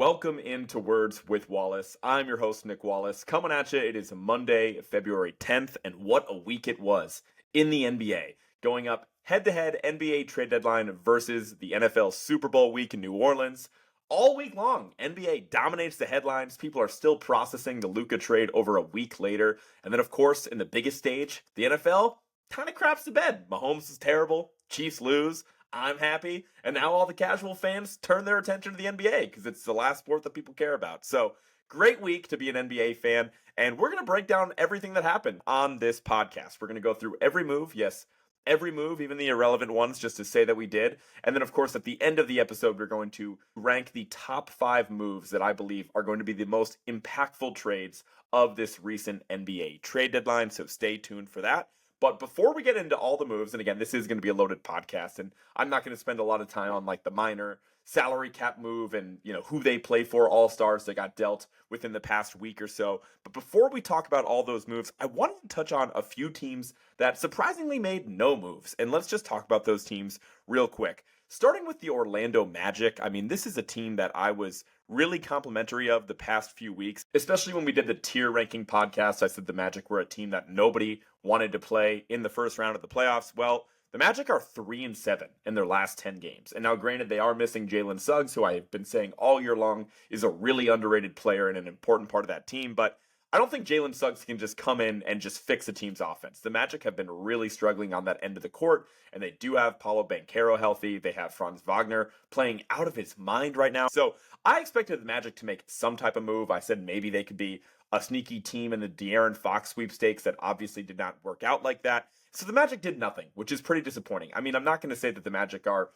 Welcome into Words with Wallace. I'm your host, Nick Wallace. Coming at you, it is Monday, February 10th, and what a week it was in the NBA. Going up head-to-head NBA trade deadline versus the NFL Super Bowl week in New Orleans. All week long, NBA dominates the headlines. People are still processing the Luka trade over a week later. And then, of course, in the biggest stage, the NFL kind of craps the bed. Mahomes is terrible. Chiefs lose. I'm happy. And now all the casual fans turn their attention to the NBA because it's the last sport that people care about. So, great week to be an NBA fan. And we're going to break down everything that happened on this podcast. We're going to go through every move. Yes, every move, even the irrelevant ones, just to say that we did. And then, of course, at the end of the episode, we're going to rank the top 5 moves that I believe are going to be the most impactful trades of this recent NBA trade deadline. So, stay tuned for that. But before we get into all the moves, and again, this is going to be a loaded podcast, and I'm not going to spend a lot of time on like the minor salary cap move and who they play for, all stars that got dealt within the past week or so. But before we talk about all those moves, I wanted to touch on a few teams that surprisingly made no moves, and let's just talk about those teams real quick. Starting with the Orlando Magic, I mean, this is a team that I was really complimentary of the past few weeks, especially when we did the tier ranking podcast. I said the Magic were a team that nobody wanted to play in the first round of the playoffs. Well, the Magic are 3-7 in their last 10 games. And now, granted, they are missing Jalen Suggs, who I have been saying all year long is a really underrated player and an important part of that team. But I don't think Jalen Suggs can just come in and just fix a team's offense. The Magic have been really struggling on that end of the court, and they do have Paulo Banchero healthy. They have Franz Wagner playing out of his mind right now. So I expected the Magic to make some type of move. I said maybe they could be a sneaky team in the De'Aaron Fox sweepstakes that obviously did not work out like that. So the Magic did nothing, which is pretty disappointing. I mean, I'm not going to say that the Magic are,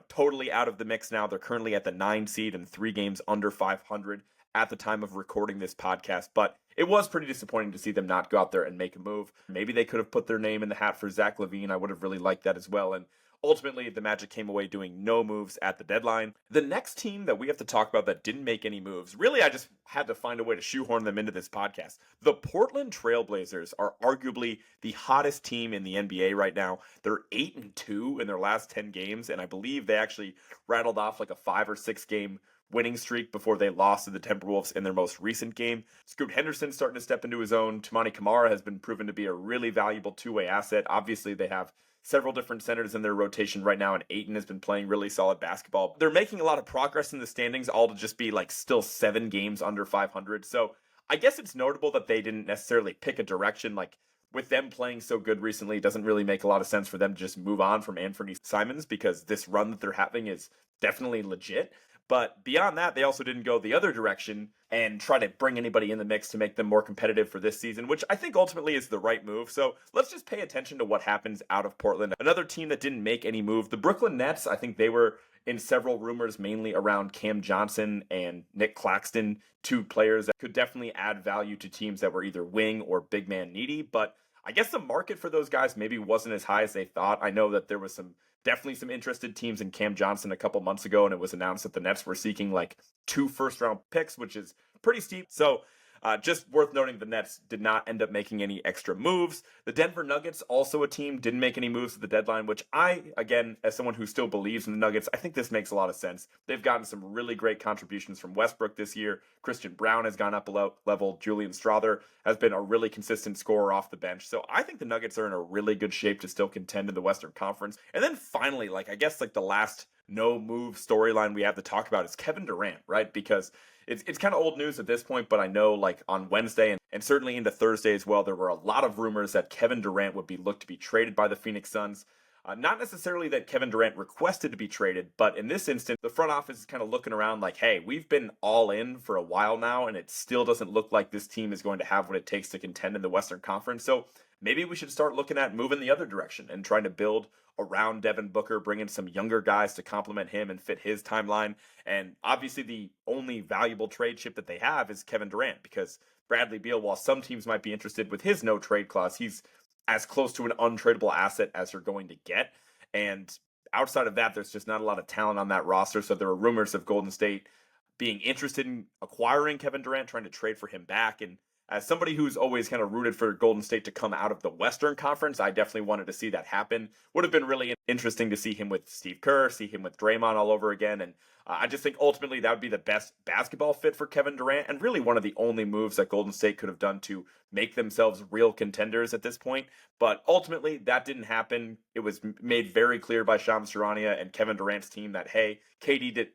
totally out of the mix now. They're currently at the 9 seed and 3 games under 500 at the time of recording this podcast, but it was pretty disappointing to see them not go out there and make a move. Maybe they could have put their name in the hat for Zach LaVine. I would have really liked that as well. And ultimately, the Magic came away doing no moves at the deadline. The next team that we have to talk about that didn't make any moves, really, I just had to find a way to shoehorn them into this podcast. The Portland Trailblazers are arguably the hottest team in the NBA right now. They're 8-2 in their last 10 games, and I believe they actually rattled off like a 5 or 6 game winning streak before they lost to the Timberwolves in their most recent game. Scoot Henderson's starting to step into his own. Toumani Camara has been proven to be a really valuable two-way asset. Obviously, they have several different centers in their rotation right now, and Ayton has been playing really solid basketball. They're making a lot of progress in the standings, all to just be like still 7 games under 500. So I guess it's notable that they didn't necessarily pick a direction. Like with them playing so good recently, it doesn't really make a lot of sense for them to just move on from Anthony Simons because this run that they're having is definitely legit. But beyond that, they also didn't go the other direction and try to bring anybody in the mix to make them more competitive for this season, which I think ultimately is the right move. So let's just pay attention to what happens out of Portland. Another team that didn't make any move, the Brooklyn Nets. I think they were in several rumors, mainly around Cam Johnson and Nick Claxton, 2 players that could definitely add value to teams that were either wing or big man needy. But I guess the market for those guys maybe wasn't as high as they thought. I know that there was definitely some interested teams in Cam Johnson a couple months ago, and it was announced that the Nets were seeking like 2 first-round picks, which is pretty steep. So just worth noting, the Nets did not end up making any extra moves. The Denver Nuggets, also a team, didn't make any moves at the deadline, which I, again, as someone who still believes in the Nuggets, I think this makes a lot of sense. They've gotten some really great contributions from Westbrook this year. Christian Brown has gone up a level. Julian Strawther has been a really consistent scorer off the bench. So I think the Nuggets are in a really good shape to still contend in the Western Conference. And then finally, I guess the last no move storyline we have to talk about is Kevin Durant, right? Because it's kind of old news at this point, but I know on Wednesday and certainly into Thursday as well, there were a lot of rumors that Kevin Durant would be looked to be traded by the Phoenix Suns. Not necessarily that Kevin Durant requested to be traded, but in this instance, the front office is kind of looking around like, hey, we've been all in for a while now, and it still doesn't look like this team is going to have what it takes to contend in the Western Conference. So maybe we should start looking at moving the other direction and trying to build around Devin Booker, bring in some younger guys to complement him and fit his timeline. And obviously the only valuable trade chip that they have is Kevin Durant, because Bradley Beal, while some teams might be interested with his no trade clause, he's as close to an untradeable asset as you're going to get. And outside of that, there's just not a lot of talent on that roster. So there were rumors of Golden State being interested in acquiring Kevin Durant, trying to trade for him back. And as somebody who's always kind of rooted for Golden State to come out of the Western Conference, I definitely wanted to see that happen. Would have been really interesting to see him with Steve Kerr, see him with Draymond all over again. And I just think ultimately that would be the best basketball fit for Kevin Durant, and really one of the only moves that Golden State could have done to make themselves real contenders at this point. But ultimately, that didn't happen. It was made very clear by Shams Charania and Kevin Durant's team that, hey,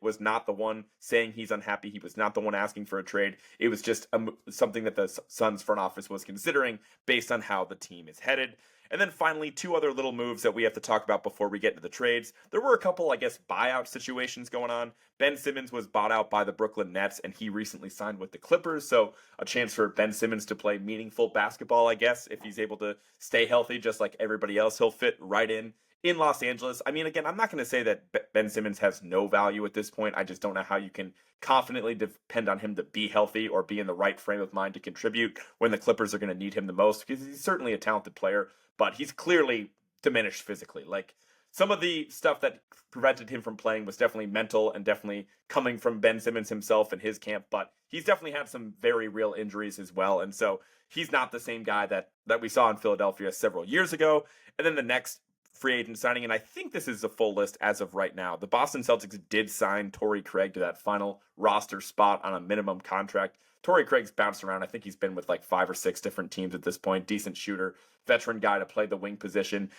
was not the one saying he's unhappy. He was not the one asking for a trade. It was just something that the Suns front office was considering based on how the team is headed. And then finally, two other little moves that we have to talk about before we get into the trades. There were a couple, I guess, buyout situations going on. Ben Simmons was bought out by the Brooklyn Nets, and he recently signed with the Clippers. So a chance for Ben Simmons to play meaningful basketball, I guess, if he's able to stay healthy just like everybody else. He'll fit right in Los Angeles. I mean, again, I'm not going to say that Ben Simmons has no value at this point. I just don't know how you can confidently depend on him to be healthy or be in the right frame of mind to contribute when the Clippers are going to need him the most, because he's certainly a talented player, but he's clearly diminished physically. Like, some of the stuff that prevented him from playing was definitely mental and definitely coming from Ben Simmons himself and his camp, but he's definitely had some very real injuries as well. And so he's not the same guy that we saw in Philadelphia several years ago. And then the next free agent signing, and I think this is a full list as of right now, the Boston Celtics did sign Torrey Craig to that final roster spot on a minimum contract. Torrey Craig's bounced around. I think he's been with like 5 or 6 different teams at this point. Decent shooter, veteran guy to play the wing position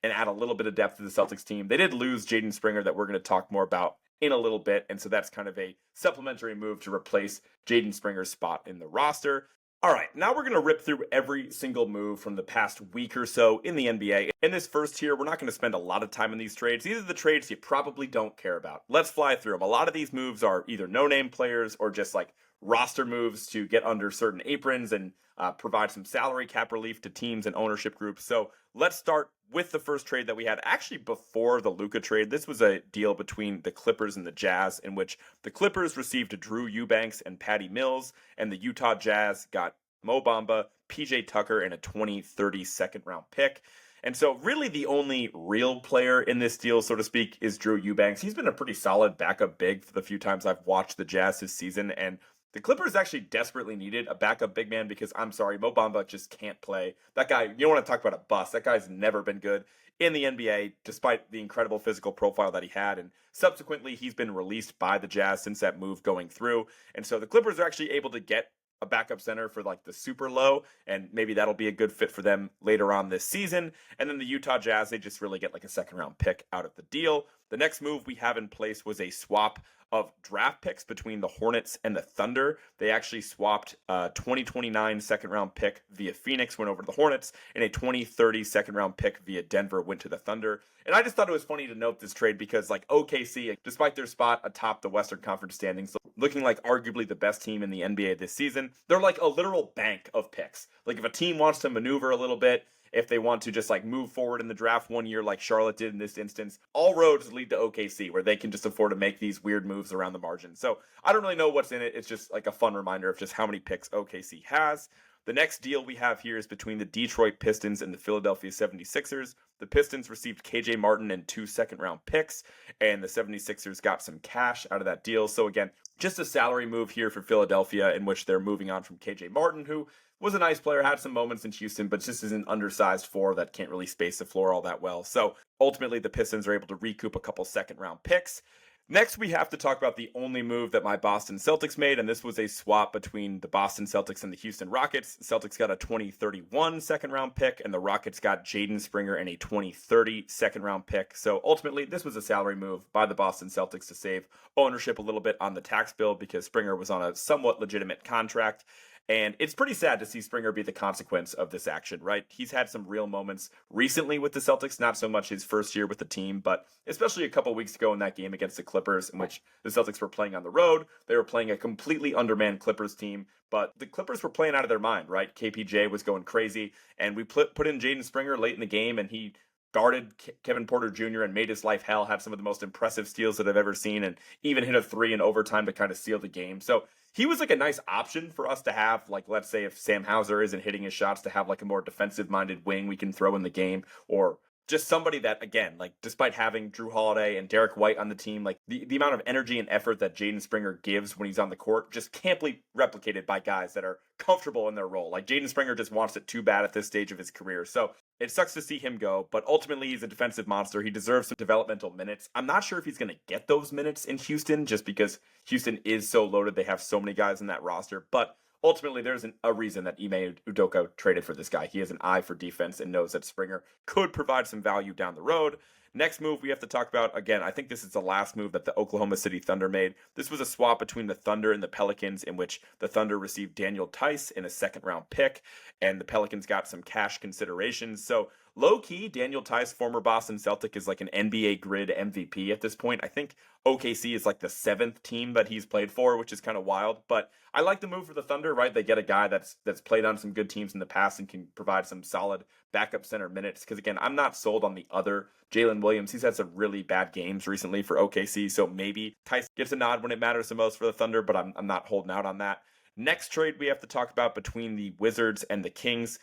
and add a little bit of depth to the Celtics team. They did lose Jaden Springer, that we're going to talk more about in a little bit, and so that's kind of a supplementary move to replace Jaden Springer's spot in the roster. All right, now we're going to rip through every single move from the past week or so in the NBA. In this first tier, we're not going to spend a lot of time on these trades. These are the trades you probably don't care about. Let's fly through them. A lot of these moves are either no-name players or just like roster moves to get under certain aprons and provide some salary cap relief to teams and ownership groups. So let's start with the first trade that we had actually before the Luka trade. This was a deal between the Clippers and the Jazz in which the Clippers received Drew Eubanks and Patty Mills, and the Utah Jazz got Mo Bamba, PJ Tucker, and a 2030 second round pick. And so really the only real player in this deal, so to speak, is Drew Eubanks. He's been a pretty solid backup big for the few times I've watched the Jazz this season, and the Clippers actually desperately needed a backup big man because, I'm sorry, Mo Bamba just can't play. That guy, you don't want to talk about a bust. That guy's never been good in the NBA, despite the incredible physical profile that he had. And subsequently, he's been released by the Jazz since that move going through. And so the Clippers are actually able to get a backup center for like the super low, and maybe that'll be a good fit for them later on this season. And then the Utah Jazz, they just really get like a second round pick out of the deal. The next move we have in place was a swap of draft picks between the Hornets and the Thunder. They actually swapped a 2029 second round pick via Phoenix, went over to the Hornets, and a 2030 second round pick via Denver went to the Thunder. And I just thought it was funny to note this trade because like OKC, despite their spot atop the Western Conference standings, looking like arguably the best team in the NBA this season, they're like a literal bank of picks. Like if a team wants to maneuver a little bit, if they want to just like move forward in the draft one year like Charlotte did in this instance, all roads lead to OKC, where they can just afford to make these weird moves around the margin. So I don't really know what's in it. It's just like a fun reminder of just how many picks OKC has. The next deal we have here is between the Detroit Pistons and the Philadelphia 76ers. The Pistons received KJ Martin and 2 second-round picks, and the 76ers got some cash out of that deal. So again, just a salary move here for Philadelphia in which they're moving on from KJ Martin, who was a nice player, had some moments in Houston, but just is an undersized 4 that can't really space the floor all that well. So ultimately, the Pistons are able to recoup a couple second-round picks. Next, we have to talk about the only move that my Boston Celtics made, and this was a swap between the Boston Celtics and the Houston Rockets. The Celtics got a 2031 second-round pick, and the Rockets got Jaden Springer and a 2030 second-round pick. So ultimately, this was a salary move by the Boston Celtics to save ownership a little bit on the tax bill because Springer was on a somewhat legitimate contract. And it's pretty sad to see Springer be the consequence of this action, right? He's had some real moments recently with the Celtics, not so much his first year with the team, but especially a couple weeks ago in that game against the Clippers, in which the Celtics were playing on the road. They were playing a completely undermanned Clippers team, but the Clippers were playing out of their mind, right? KPJ was going crazy, and we put in Jaden Springer late in the game, and he guarded Kevin Porter Jr. and made his life hell, had some of the most impressive steals that I've ever seen, and even hit a 3 in overtime to kind of seal the game. So he was like a nice option for us to have, like, let's say if Sam Hauser isn't hitting his shots, to have like a more defensive-minded wing we can throw in the game, or just somebody that, again, like despite having Drew Holiday and Derek White on the team, like the amount of energy and effort that Jaden Springer gives when he's on the court just can't be replicated by guys that are comfortable in their role. Like Jaden Springer just wants it too bad at this stage of his career. So it sucks to see him go, but ultimately he's a defensive monster. He deserves some developmental minutes. I'm not sure if he's going to get those minutes in Houston just because Houston is so loaded. They have so many guys in that roster, but ultimately there's a reason that Ime Udoka traded for this guy. He has an eye for defense and knows that Springer could provide some value down the road. Next move we have to talk about, again, I think this is the last move that the Oklahoma City Thunder made. This was a swap between the Thunder and the Pelicans in which the Thunder received Daniel Tice in a second round pick, and the Pelicans got some cash considerations. So low key, Daniel Tice, former Boston Celtic, is like an NBA grid MVP at this point. I think OKC is like the 7th team that he's played for, which is kind of wild. But I like the move for the Thunder, right? They get a guy that's played on some good teams in the past and can provide some solid backup center minutes. Because again, I'm not sold on the other Jalen Williams. He's had some really bad games recently for OKC, so maybe Tice gets a nod when it matters the most for the Thunder, but I'm not holding out on that. Next trade we have to talk about between the Wizards and the Kings.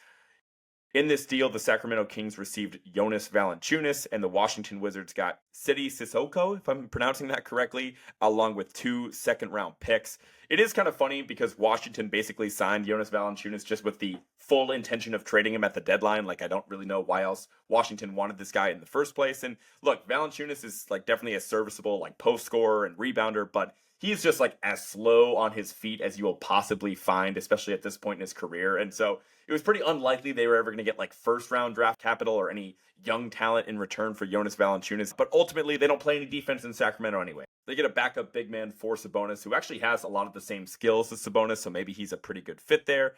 In this deal, the Sacramento Kings received Jonas Valanciunas, and the Washington Wizards got Sidy Cissoko, if I'm pronouncing that correctly, along with 2 second-round picks. It is kind of funny because Washington basically signed Jonas Valanciunas just with the full intention of trading him at the deadline. Like, I don't really know why else Washington wanted this guy in the first place. And look, Valanciunas is like definitely a serviceable like post scorer and rebounder, but he's just like as slow on his feet as you will possibly find, especially at this point in his career. And so it was pretty unlikely they were ever going to get like first round draft capital or any young talent in return for Jonas Valanciunas. But ultimately, they don't play any defense in Sacramento anyway. They get a backup big man for Sabonis, who actually has a lot of the same skills as Sabonis, so maybe he's a pretty good fit there.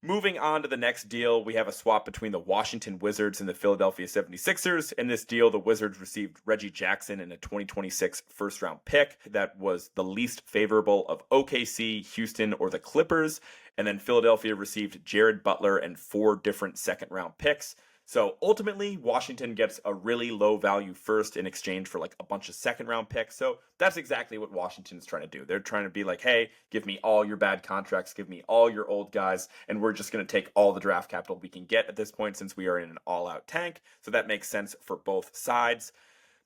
Moving on to the next deal, we have a swap between the Washington Wizards and the Philadelphia 76ers. In this deal, the Wizards received Reggie Jackson in a 2026 first-round pick that was the least favorable of OKC, Houston, or the Clippers. And then Philadelphia received Jared Butler and 4 different second-round picks. So ultimately, Washington gets a really low value first in exchange for like a bunch of second round picks. So that's exactly what Washington's trying to do. They're trying to be like, hey, give me all your bad contracts, give me all your old guys, and we're just going to take all the draft capital we can get at this point since we are in an all out tank. So that makes sense for both sides.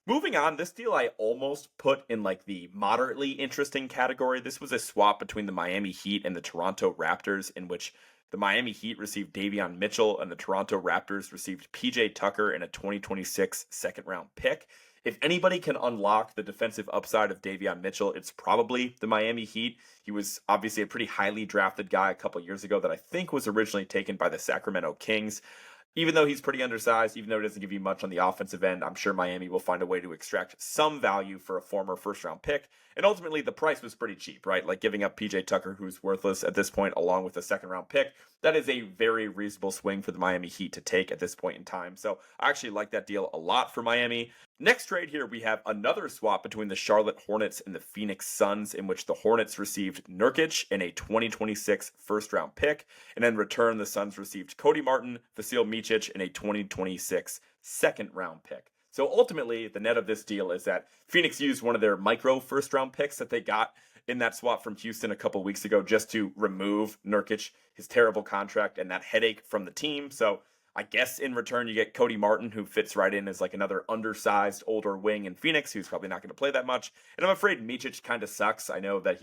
Moving on, this deal I almost put in like the moderately interesting category. This was a swap between the Miami Heat and the Toronto Raptors in which the Miami Heat received Davion Mitchell and the Toronto Raptors received PJ Tucker in a 2026 second round pick. If anybody can unlock the defensive upside of Davion Mitchell, it's probably the Miami Heat. He was obviously a pretty highly drafted guy a couple years ago that I think was originally taken by the Sacramento Kings. Even though he's pretty undersized, even though he doesn't give you much on the offensive end, I'm sure Miami will find a way to extract some value for a former first-round pick. And ultimately, the price was pretty cheap, right? Like giving up PJ Tucker, who's worthless at this point, along with a second-round pick. That is a very reasonable swing for the Miami Heat to take at this point in time. So I actually like that deal a lot for Miami. Next trade here, we have another swap between the Charlotte Hornets and the Phoenix Suns, in which the Hornets received Nurkic and a 2026 first-round pick. And in return, the Suns received Cody Martin, Vasil Micic, and a 2026 second-round pick. So ultimately, the net of this deal is that Phoenix used one of their micro first-round picks that they got in that swap from Houston a couple weeks ago just to remove Nurkic, his terrible contract, and that headache from the team. So I guess in return, you get Cody Martin, who fits right in as like another undersized older wing in Phoenix, who's probably not going to play that much. And I'm afraid Micic kind of sucks. I know that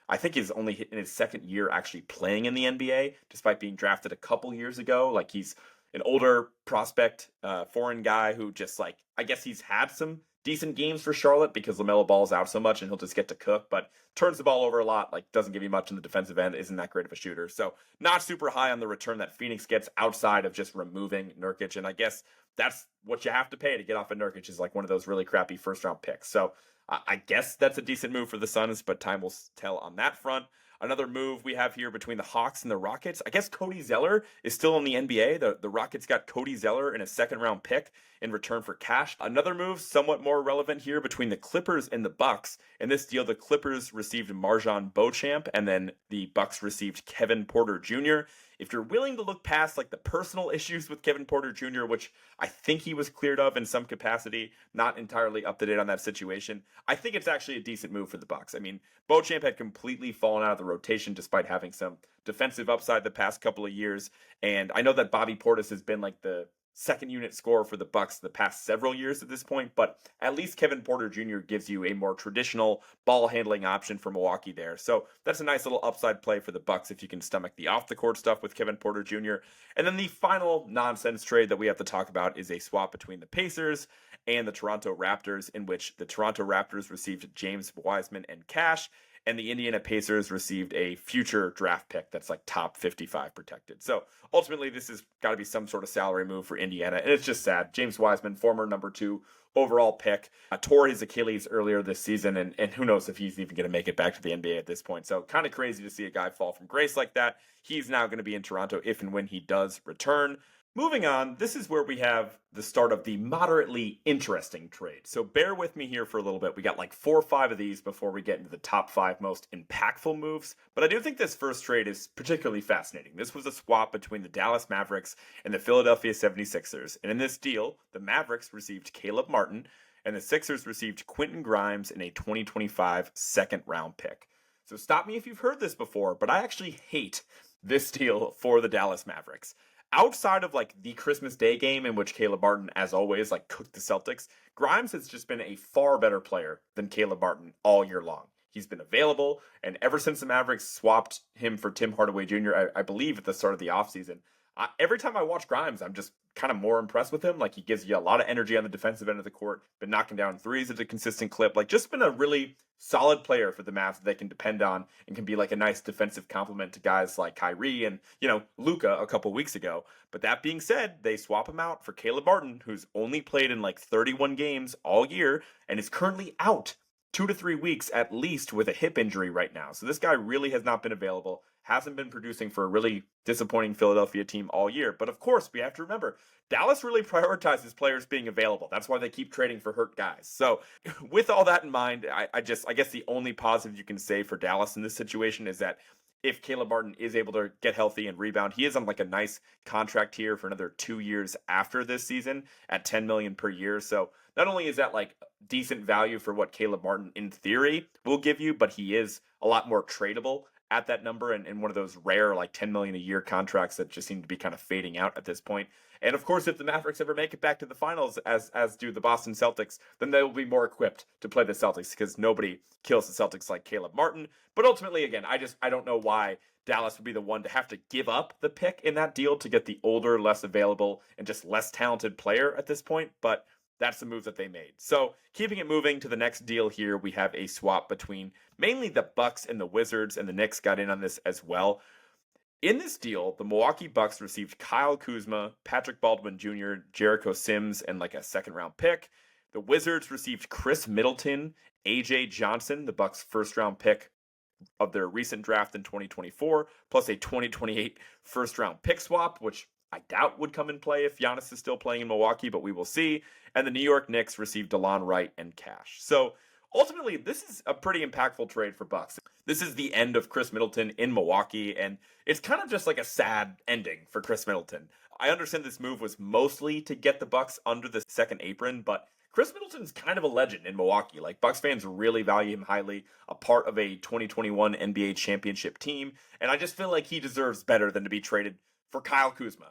I think he's only in his second year actually playing in the NBA, despite being drafted a couple years ago. Like he's an older prospect, foreign guy who just like, I guess he's had some decent games for Charlotte because LaMelo Ball's out so much and he'll just get to cook, but turns the ball over a lot, like doesn't give you much in the defensive end, isn't that great of a shooter. So not super high on the return that Phoenix gets outside of just removing Nurkic. And I guess that's what you have to pay to get off of Nurkic, is like one of those really crappy first round picks. So I guess that's a decent move for the Suns, but time will tell on that front. Another move we have here between the Hawks and the Rockets. I guess Cody Zeller is still in the NBA. The Rockets got Cody Zeller in a second round pick in return for cash. Another move somewhat more relevant here between the Clippers and the Bucks. In this deal, the Clippers received MarJon Beauchamp and then the Bucks received Kevin Porter Jr. If you're willing to look past like the personal issues with Kevin Porter Jr., which I think he was cleared of in some capacity, not entirely up to date on that situation, I think it's actually a decent move for the Bucks. I mean, Beauchamp had completely fallen out of the rotation despite having some defensive upside the past couple of years, and I know that Bobby Portis has been like the second unit scorer for the Bucks the past several years at this point, but at least Kevin Porter Jr. gives you a more traditional ball handling option for Milwaukee there. So that's a nice little upside play for the Bucks if you can stomach the off the court stuff with Kevin Porter Jr. And then the final nonsense trade that we have to talk about is a swap between the Pacers and the Toronto Raptors, in which the Toronto Raptors received James Wiseman and cash, and the Indiana Pacers received a future draft pick that's like top 55 protected. So ultimately, this has got to be some sort of salary move for Indiana, and it's just sad. James Wiseman, former #2 overall pick, tore his Achilles earlier this season, and who knows if he's even going to make it back to the NBA at this point. So kind of crazy to see a guy fall from grace like that. He's now going to be in Toronto if and when he does return. Moving on, this is where we have the start of the moderately interesting trade. So bear with me here for a little bit. We got like 4 or 5 of these before we get into the top 5 most impactful moves. But I do think this first trade is particularly fascinating. This was a swap between the Dallas Mavericks and the Philadelphia 76ers. And in this deal, the Mavericks received Caleb Martin and the Sixers received Quentin Grimes in a 2025 second round pick. So stop me if you've heard this before, but I actually hate this deal for the Dallas Mavericks. Outside of like the Christmas Day game in which Caleb Martin, as always, like cooked the Celtics, Grimes has just been a far better player than Caleb Martin all year long. He's been available, and ever since the Mavericks swapped him for Tim Hardaway Jr., I believe at the start of the offseason, every time I watch Grimes, I'm just kind of more impressed with him. Like, he gives you a lot of energy on the defensive end of the court, been knocking down threes at a consistent clip, like just been a really solid player for the Mavs that they can depend on and can be like a nice defensive complement to guys like Kyrie and, Luka a couple weeks ago. But that being said, they swap him out for Caleb Martin, who's only played in like 31 games all year and is currently out 2 to 3 weeks at least with a hip injury right now. So this guy really has not been available, hasn't been producing for a really disappointing Philadelphia team all year. But of course, we have to remember, Dallas really prioritizes players being available. That's why they keep trading for hurt guys. So with all that in mind, I guess the only positive you can say for Dallas in this situation is that if Caleb Martin is able to get healthy and rebound, he is on like a nice contract here for another 2 years after this season at $10 million per year. So not only is that like decent value for what Caleb Martin in theory will give you, but he is a lot more tradable at that number and one of those rare like $10 million a year contracts that just seem to be kind of fading out at this point. And of course, if the Mavericks ever make it back to the finals, as do the Boston Celtics, then they will be more equipped to play the Celtics because nobody kills the Celtics like Caleb Martin. But ultimately, again, I don't know why Dallas would be the one to have to give up the pick in that deal to get the older, less available, and just less talented player at this point. But that's the move that they made. So keeping it moving to the next deal here, we have a swap between mainly the Bucks and the Wizards, and the Knicks got in on this as well. In this deal, the Milwaukee Bucks received Kyle Kuzma, Patrick Baldwin Jr., Jericho Sims, and like a second round pick. The Wizards received Chris Middleton, AJ Johnson, the Bucks' first round pick of their recent draft in 2024, plus a 2028 first round pick swap, which I doubt would come in play if Giannis is still playing in Milwaukee, but we will see. And the New York Knicks received DeLon Wright and cash. So ultimately, this is a pretty impactful trade for Bucks. This is the end of Chris Middleton in Milwaukee, and it's kind of just like a sad ending for Chris Middleton. I understand this move was mostly to get the Bucks under the second apron, but Chris Middleton's kind of a legend in Milwaukee. Like, Bucks fans really value him highly, a part of a 2021 NBA championship team, and I just feel like he deserves better than to be traded for Kyle Kuzma.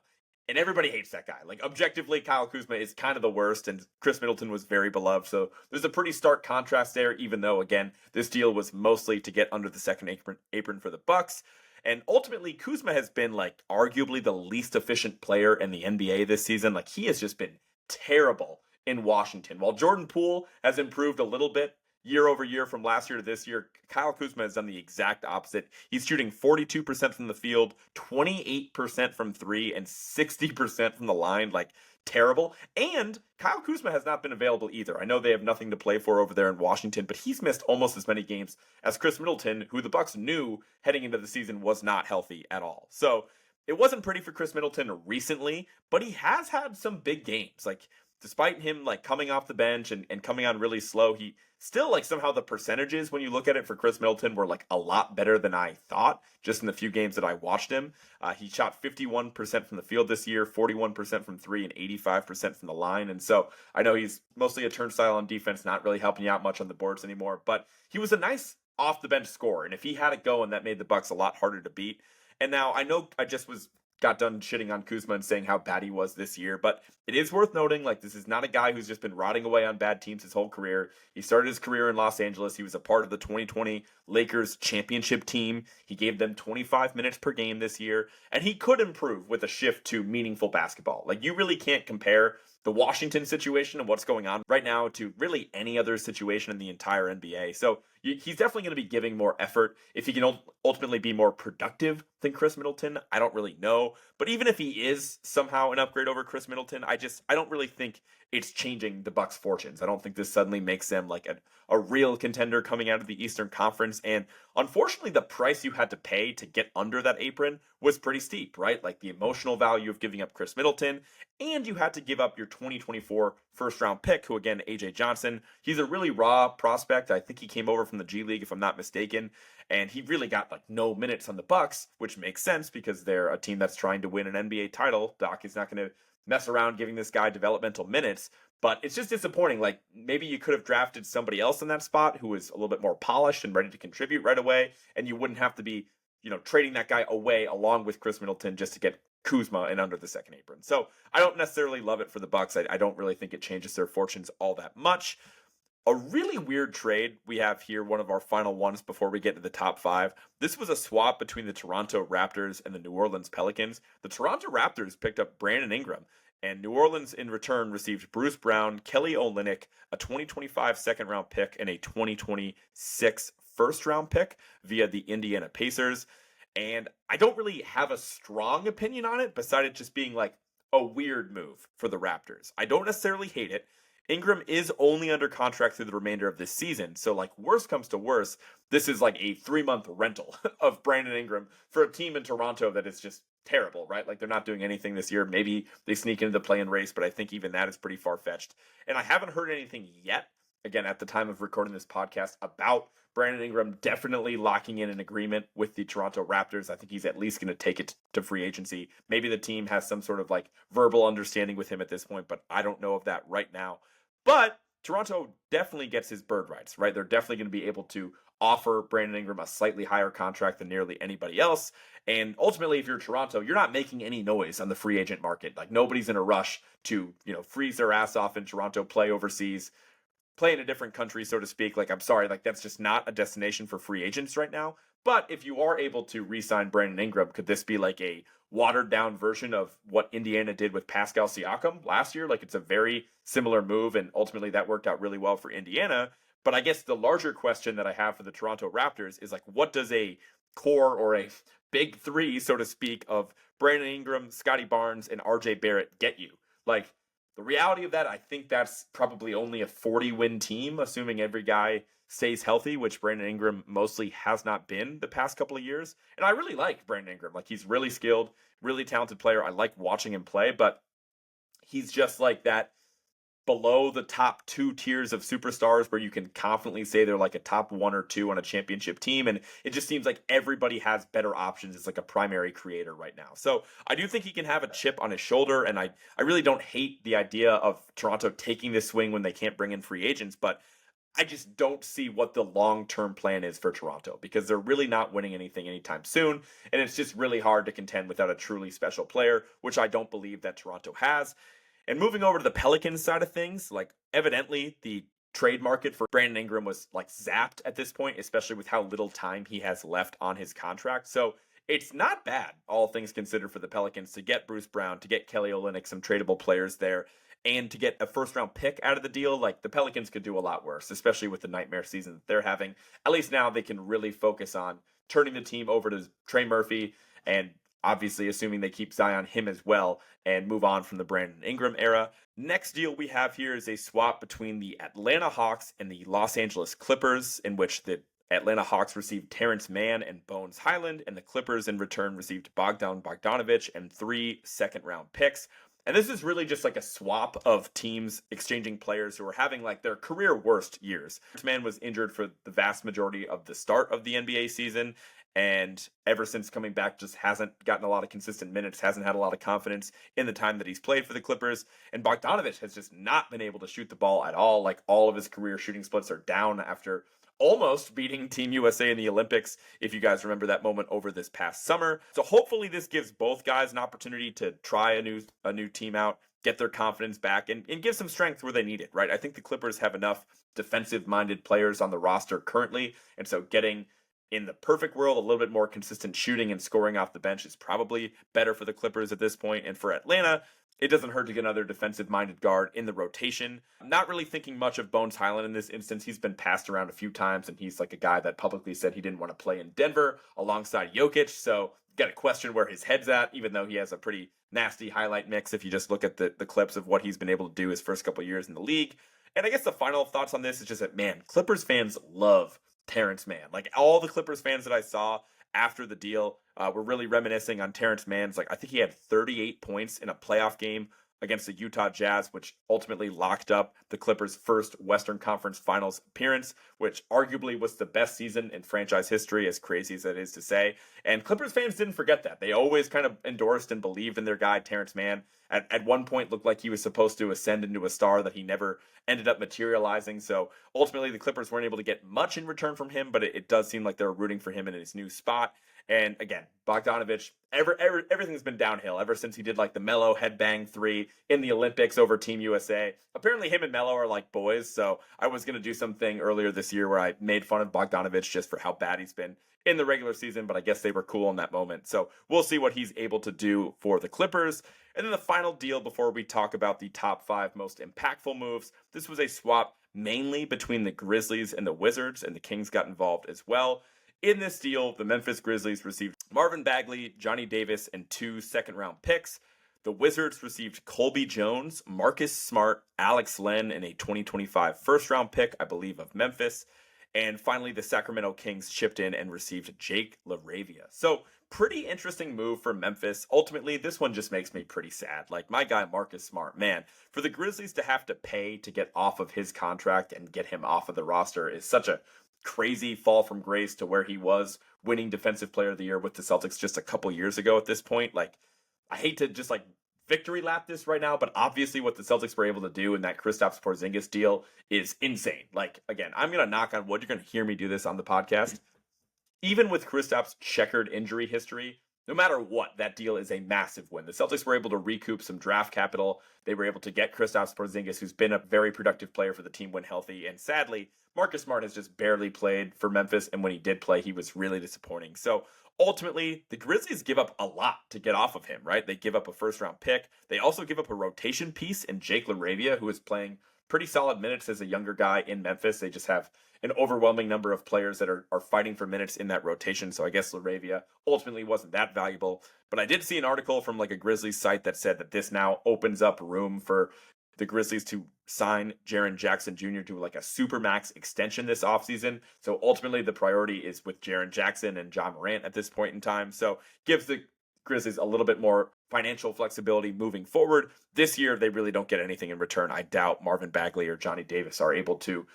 And everybody hates that guy. Like, objectively, Kyle Kuzma is kind of the worst, and Chris Middleton was very beloved. So there's a pretty stark contrast there, even though, again, this deal was mostly to get under the second apron for the Bucks. And ultimately, Kuzma has been, like, arguably the least efficient player in the NBA this season. Like, he has just been terrible in Washington. While Jordan Poole has improved a little bit year over year from last year to this year, Kyle Kuzma has done the exact opposite. He's shooting 42% from the field, 28% from three, and 60% from the line. Like, terrible. And Kyle Kuzma has not been available either. I know they have nothing to play for over there in Washington, but he's missed almost as many games as Chris Middleton, who the Bucks knew heading into the season was not healthy at all. So it wasn't pretty for Chris Middleton recently, but he has had some big games. Like, despite him like coming off the bench and coming on really slow, he still, like, somehow the percentages when you look at it for Chris Middleton were like a lot better than I thought just in the few games that I watched him. He shot 51% from the field this year, 41% from three, and 85% from the line. And so I know he's mostly a turnstile on defense, not really helping you out much on the boards anymore, but he was a nice off the bench scorer. And if he had it going, that made the Bucks a lot harder to beat. And now I know I just was got done shitting on Kuzma and saying how bad he was this year. But it is worth noting, like, this is not a guy who's just been rotting away on bad teams his whole career. He started his career in Los Angeles. He was a part of the 2020 Lakers championship team. He gave them 25 minutes per game this year, and he could improve with a shift to meaningful basketball. Like, you really can't compare the Washington situation and what's going on right now to really any other situation in the entire NBA. So he's definitely going to be giving more effort. If he can ultimately be more productive than Chris Middleton, I don't really know. But even if he is somehow an upgrade over Chris Middleton, I don't really think it's changing the Bucks' fortunes. I don't think this suddenly makes them like a real contender coming out of the Eastern Conference. And unfortunately, the price you had to pay to get under that apron was pretty steep, right? Like the emotional value of giving up Chris Middleton, and you had to give up your 2024 first round pick, who again, AJ Johnson. He's a really raw prospect. I think he came over from the G League, if I'm not mistaken, and he really got like no minutes on the Bucks, which makes sense because they're a team that's trying to win an NBA title. Doc is not going to mess around giving this guy developmental minutes, but it's just disappointing. Like maybe you could have drafted somebody else in that spot who was a little bit more polished and ready to contribute right away, and you wouldn't have to be, trading that guy away along with Chris Middleton just to get Kuzma and under the second apron. So I don't necessarily love it for the Bucks. I don't really think it changes their fortunes all that much. A really weird trade we have here, one of our final ones before we get to the top five. This was a swap between the Toronto Raptors and the New Orleans Pelicans. The Toronto Raptors picked up Brandon Ingram, and New Orleans in return received Bruce Brown, Kelly Olynyk, a 2025 second round pick, and a 2026 first round pick via the Indiana Pacers. And I don't really have a strong opinion on it, besides it just being like a weird move for the Raptors. I don't necessarily hate it. Ingram is only under contract through the remainder of this season. So, like, worst comes to worst, this is like a 3-month rental of Brandon Ingram for a team in Toronto that is just terrible, right? Like, they're not doing anything this year. Maybe they sneak into the play-in race, but I think even that is pretty far-fetched. And I haven't heard anything yet, again, at the time of recording this podcast, about Brandon Ingram definitely locking in an agreement with the Toronto Raptors. I think he's at least going to take it to free agency. Maybe the team has some sort of like verbal understanding with him at this point, but I don't know of that right now. But Toronto definitely gets his bird rights, right? They're definitely going to be able to offer Brandon Ingram a slightly higher contract than nearly anybody else. And ultimately, if you're Toronto, you're not making any noise on the free agent market. Like nobody's in a rush to, freeze their ass off in Toronto, play overseas, play in a different country, so to speak. Like, I'm sorry, like that's just not a destination for free agents right now. But if you are able to re-sign Brandon Ingram, could this be like a watered down version of what Indiana did with Pascal Siakam last year? Like it's a very similar move, and ultimately that worked out really well for Indiana. But I guess the larger question that I have for the Toronto Raptors is like, what does a core or a big three, so to speak, of Brandon Ingram, Scotty Barnes, and RJ Barrett get you? Like, the reality of that, I think that's probably only a 40-win team, assuming every guy stays healthy, which Brandon Ingram mostly has not been the past couple of years. And I really like Brandon Ingram. Like, he's really skilled, really talented player. I like watching him play, but he's just like that below the top 2 tiers of superstars where you can confidently say they're like a top 1 or 2 on a championship team. And it just seems like everybody has better options as like a primary creator right now. So I do think he can have a chip on his shoulder. And I really don't hate the idea of Toronto taking this swing when they can't bring in free agents, but I just don't see what the long-term plan is for Toronto because they're really not winning anything anytime soon. And it's just really hard to contend without a truly special player, which I don't believe that Toronto has. And moving over to the Pelicans side of things, like evidently the trade market for Brandon Ingram was like zapped at this point, especially with how little time he has left on his contract. So it's not bad, all things considered, for the Pelicans to get Bruce Brown, to get Kelly Olynyk, some tradable players there, and to get a first-round pick out of the deal. Like the Pelicans could do a lot worse, especially with the nightmare season that they're having. At least now they can really focus on turning the team over to Trey Murphy and obviously assuming they keep Zion him as well and move on from the Brandon Ingram era. Next deal we have here is a swap between the Atlanta Hawks and the Los Angeles Clippers, in which the Atlanta Hawks received Terrence Mann and Bones Highland, and the Clippers in return received Bogdan Bogdanovic and 3 second-round picks. And this is really just like a swap of teams exchanging players who are having like their career worst years. Terrence Mann was injured for the vast majority of the start of the NBA season, and ever since coming back just hasn't gotten a lot of consistent minutes, hasn't had a lot of confidence in the time that he's played for the Clippers. And Bogdanovic has just not been able to shoot the ball at all. Like all of his career shooting splits are down after almost beating Team USA in the Olympics, if you guys remember that moment over this past summer. So hopefully this gives both guys an opportunity to try a new team out, get their confidence back, and give some strength where they need it, right? I think the Clippers have enough defensive-minded players on the roster currently, and so getting in the perfect world, a little bit more consistent shooting and scoring off the bench is probably better for the Clippers at this point. And for Atlanta, it doesn't hurt to get another defensive minded guard in the rotation. I'm not really thinking much of Bones Highland in this instance. He's been passed around a few times, and he's like a guy that publicly said he didn't want to play in Denver alongside Jokic. So, got to question where his head's at, even though he has a pretty nasty highlight mix if you just look at the clips of what he's been able to do his first couple years in the league. And I guess the final thoughts on this is just that, man, Clippers fans love Terrence Mann. Like all the Clippers fans that I saw after the deal were really reminiscing on Terrence Mann's. Like I think he had 38 points in a playoff game against the Utah Jazz, which ultimately locked up the Clippers' first Western Conference Finals appearance, which arguably was the best season in franchise history, as crazy as that is to say. And Clippers fans didn't forget that. They always kind of endorsed and believed in their guy, Terrence Mann. At one point looked like he was supposed to ascend into a star that he never ended up materializing. So ultimately the Clippers weren't able to get much in return from him, but it does seem like they're rooting for him in his new spot. And again, Bogdanovic, everything's been downhill ever since he did like the Melo headbang 3 in the Olympics over Team USA. Apparently him and Melo are like boys. So I was going to do something earlier this year where I made fun of Bogdanovic just for how bad he's been in the regular season, but I guess they were cool in that moment. So we'll see what he's able to do for the Clippers. And then the final deal before we talk about the top 5 most impactful moves. This was a swap mainly between the Grizzlies and the Wizards, and the Kings got involved as well. In this deal, the Memphis Grizzlies received Marvin Bagley, Johnny Davis, and 2 second-round picks. The Wizards received Colby Jones, Marcus Smart, Alex Len, and a 2025 first-round pick, I believe, of Memphis. And finally, the Sacramento Kings chipped in and received Jake LaRavia. So, pretty interesting move for Memphis. Ultimately, this one just makes me pretty sad. Like, my guy, Marcus Smart, man, for the Grizzlies to have to pay to get off of his contract and get him off of the roster is such a crazy fall from grace to where he was winning Defensive Player of the Year with the Celtics just a couple years ago at this point. Like, I hate to just like victory lap this right now, but obviously what the Celtics were able to do in that Kristaps Porzingis deal is insane. Like, again, I'm going to knock on wood. You're going to hear me do this on the podcast. Even with Kristaps' checkered injury history, no matter what, that deal is a massive win. The Celtics were able to recoup some draft capital. They were able to get Kristaps Porzingis, who's been a very productive player for the team when healthy. And sadly, Marcus Smart has just barely played for Memphis. And when he did play, he was really disappointing. So ultimately, the Grizzlies give up a lot to get off of him, right? They give up a first-round pick. They also give up a rotation piece in Jake LaRavia, who is playing pretty solid minutes as a younger guy in Memphis. They just have an overwhelming number of players that are fighting for minutes in that rotation. So I guess LaRavia ultimately wasn't that valuable. But I did see an article from like a Grizzlies site that said that this now opens up room for the Grizzlies to sign Jaren Jackson Jr. to like a supermax extension this offseason. So ultimately the priority is with Jaren Jackson and John Morant at this point in time. So gives the Grizzlies a little bit more financial flexibility moving forward. This year, they really don't get anything in return. I doubt Marvin Bagley or Johnny Davis are able to,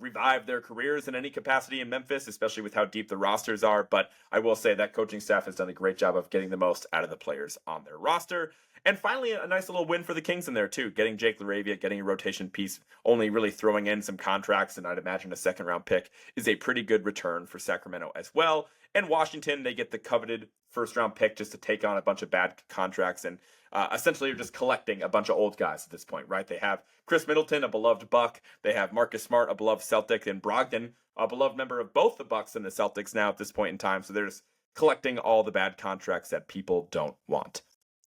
revive their careers in any capacity in Memphis, especially with how deep the rosters are. But I will say that coaching staff has done a great job of getting the most out of the players on their roster. And finally, a nice little win for the Kings in there, too. Getting Jake LaRavia, getting a rotation piece, only really throwing in some contracts, and I'd imagine a second-round pick is a pretty good return for Sacramento as well. And Washington, they get the coveted first-round pick just to take on a bunch of bad contracts, and essentially are just collecting a bunch of old guys at this point, right? They have Chris Middleton, a beloved Buck. They have Marcus Smart, a beloved Celtic, and Brogdon, a beloved member of both the Bucks and the Celtics now at this point in time. So they're just collecting all the bad contracts that people don't want.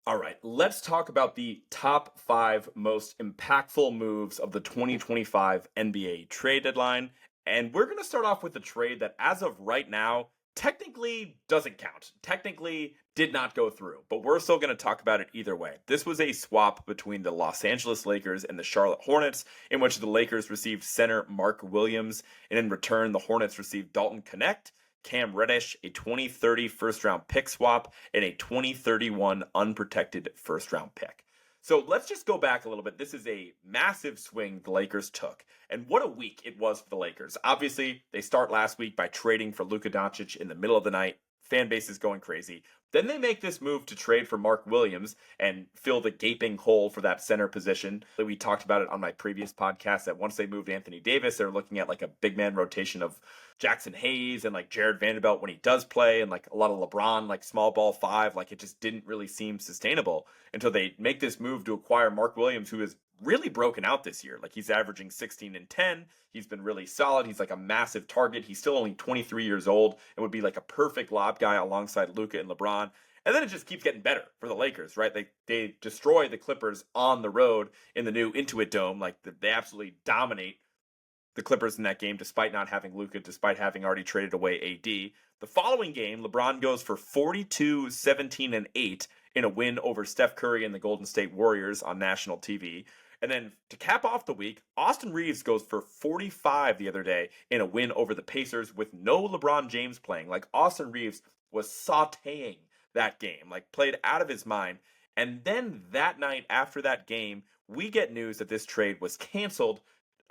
All right, let's talk about the top 5 most impactful moves of the 2025 NBA trade deadline. And we're going to start off with a trade that, as of right now, technically doesn't count. Technically did not go through, but we're still going to talk about it either way. This was a swap between the Los Angeles Lakers and the Charlotte Hornets, in which the Lakers received center Mark Williams, and in return, the Hornets received Dalton Knecht, Cam Reddish, a 2030 first-round pick swap, and a 2031 unprotected first-round pick. So let's just go back a little bit. This is a massive swing the Lakers took. And what a week it was for the Lakers. Obviously, they start last week by trading for Luka Doncic in the middle of the night. fan base is going crazy. Then they make this move to trade for Mark Williams and fill the gaping hole for that center position. We talked about it on my previous podcast that once they moved Anthony Davis, they're looking at like a big man rotation of Jackson Hayes and like Jared Vanderbilt when he does play, and like a lot of LeBron, like small ball five. Like it just didn't really seem sustainable until they make this move to acquire Mark Williams, who is really broken out this year. Like he's averaging 16 and 10. He's been really solid. He's like a massive target. He's still only 23 years old and would be like a perfect lob guy alongside Luka and LeBron. And then it just keeps getting better for the Lakers, right? They destroy the Clippers on the road in the new Intuit Dome. Like they absolutely dominate the Clippers in that game, despite not having Luka, despite having already traded away AD. The following game, LeBron goes for 42, 17, and 8 in a win over Steph Curry and the Golden State Warriors on national TV. And then to cap off the week, Austin Reaves goes for 45 the other day in a win over the Pacers with no LeBron James playing. Like Austin Reaves was sauteing that game, like played out of his mind. And then that night after that game, we get news that this trade was canceled,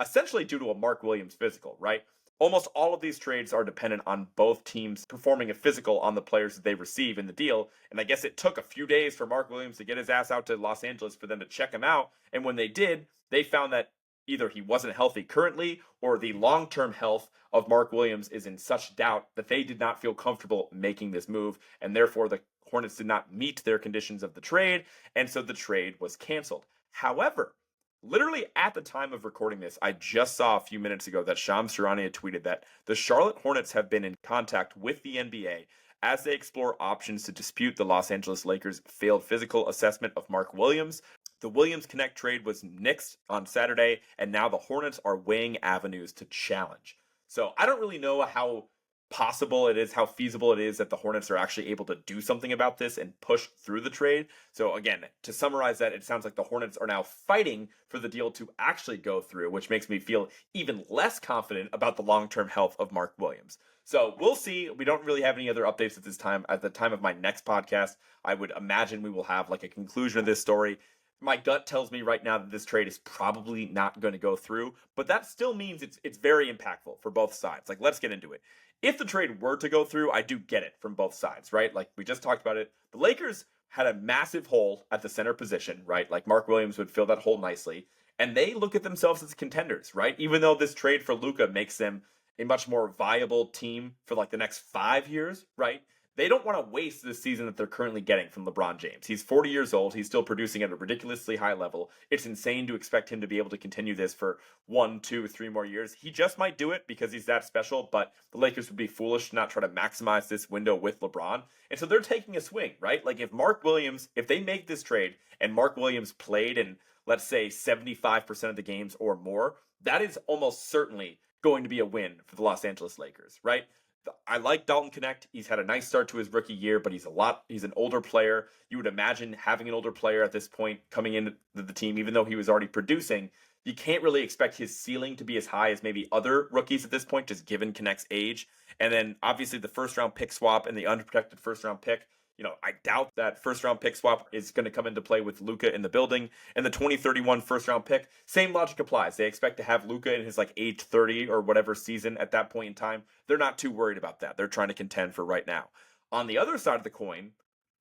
essentially due to a Mark Williams physical, right? Almost all of these trades are dependent on both teams performing a physical on the players that they receive in the deal. And I guess it took a few days for Mark Williams to get his ass out to Los Angeles for them to check him out. And when they did, they found that either he wasn't healthy currently or the long-term health of Mark Williams is in such doubt that they did not feel comfortable making this move. And therefore, the Hornets did not meet their conditions of the trade. And so the trade was canceled. However, literally at the time of recording this, I just saw a few minutes ago that Shams Charania tweeted that the Charlotte Hornets have been in contact with the NBA as they explore options to dispute the Los Angeles Lakers' failed physical assessment of Mark Williams. The Williams Connect trade was nixed on Saturday, and now the Hornets are weighing avenues to challenge. So I don't really know how possible it is, how feasible it is that the Hornets are actually able to do something about this and push through the trade. So again, to summarize that, it sounds like the Hornets are now fighting for the deal to actually go through, which makes me feel even less confident about the long-term health of Mark Williams. So we'll see. We don't really have any other updates at this time. At the time of my next podcast, I would imagine we will have like a conclusion of this story. My gut tells me right now that this trade is probably not going to go through, but that still means it's very impactful for both sides. Like, let's get into it. If the trade were to go through, I do get it from both sides, right? Like we just talked about it. The Lakers had a massive hole at the center position, right? Like Mark Williams would fill that hole nicely. And they look at themselves as contenders, right? Even though this trade for Luka makes them a much more viable team for like the next 5 years, right? They don't want to waste the season that they're currently getting from LeBron James. He's 40 years old. He's still producing at a ridiculously high level. It's insane to expect him to be able to continue this for 1, 2, 3 more years. He just might do it because he's that special, but the Lakers would be foolish to not try to maximize this window with LeBron. And so they're taking a swing, right? Like if they make this trade and Mark Williams played in, let's say, 75% of the games or more, that is almost certainly going to be a win for the Los Angeles Lakers, right? I like Dalton Knecht. He's had a nice start to his rookie year, but he's an older player. You would imagine having an older player at this point coming into the team, even though he was already producing, you can't really expect his ceiling to be as high as maybe other rookies at this point, just given Knecht's age. And then obviously the first round pick swap and the unprotected first round pick. I doubt that first round pick swap is going to come into play with Luka in the building. And the 2031 first round pick, same logic applies. They expect to have Luka in his like age 30 or whatever season at that point in time. They're not too worried about that. They're trying to contend for right now. On the other side of the coin,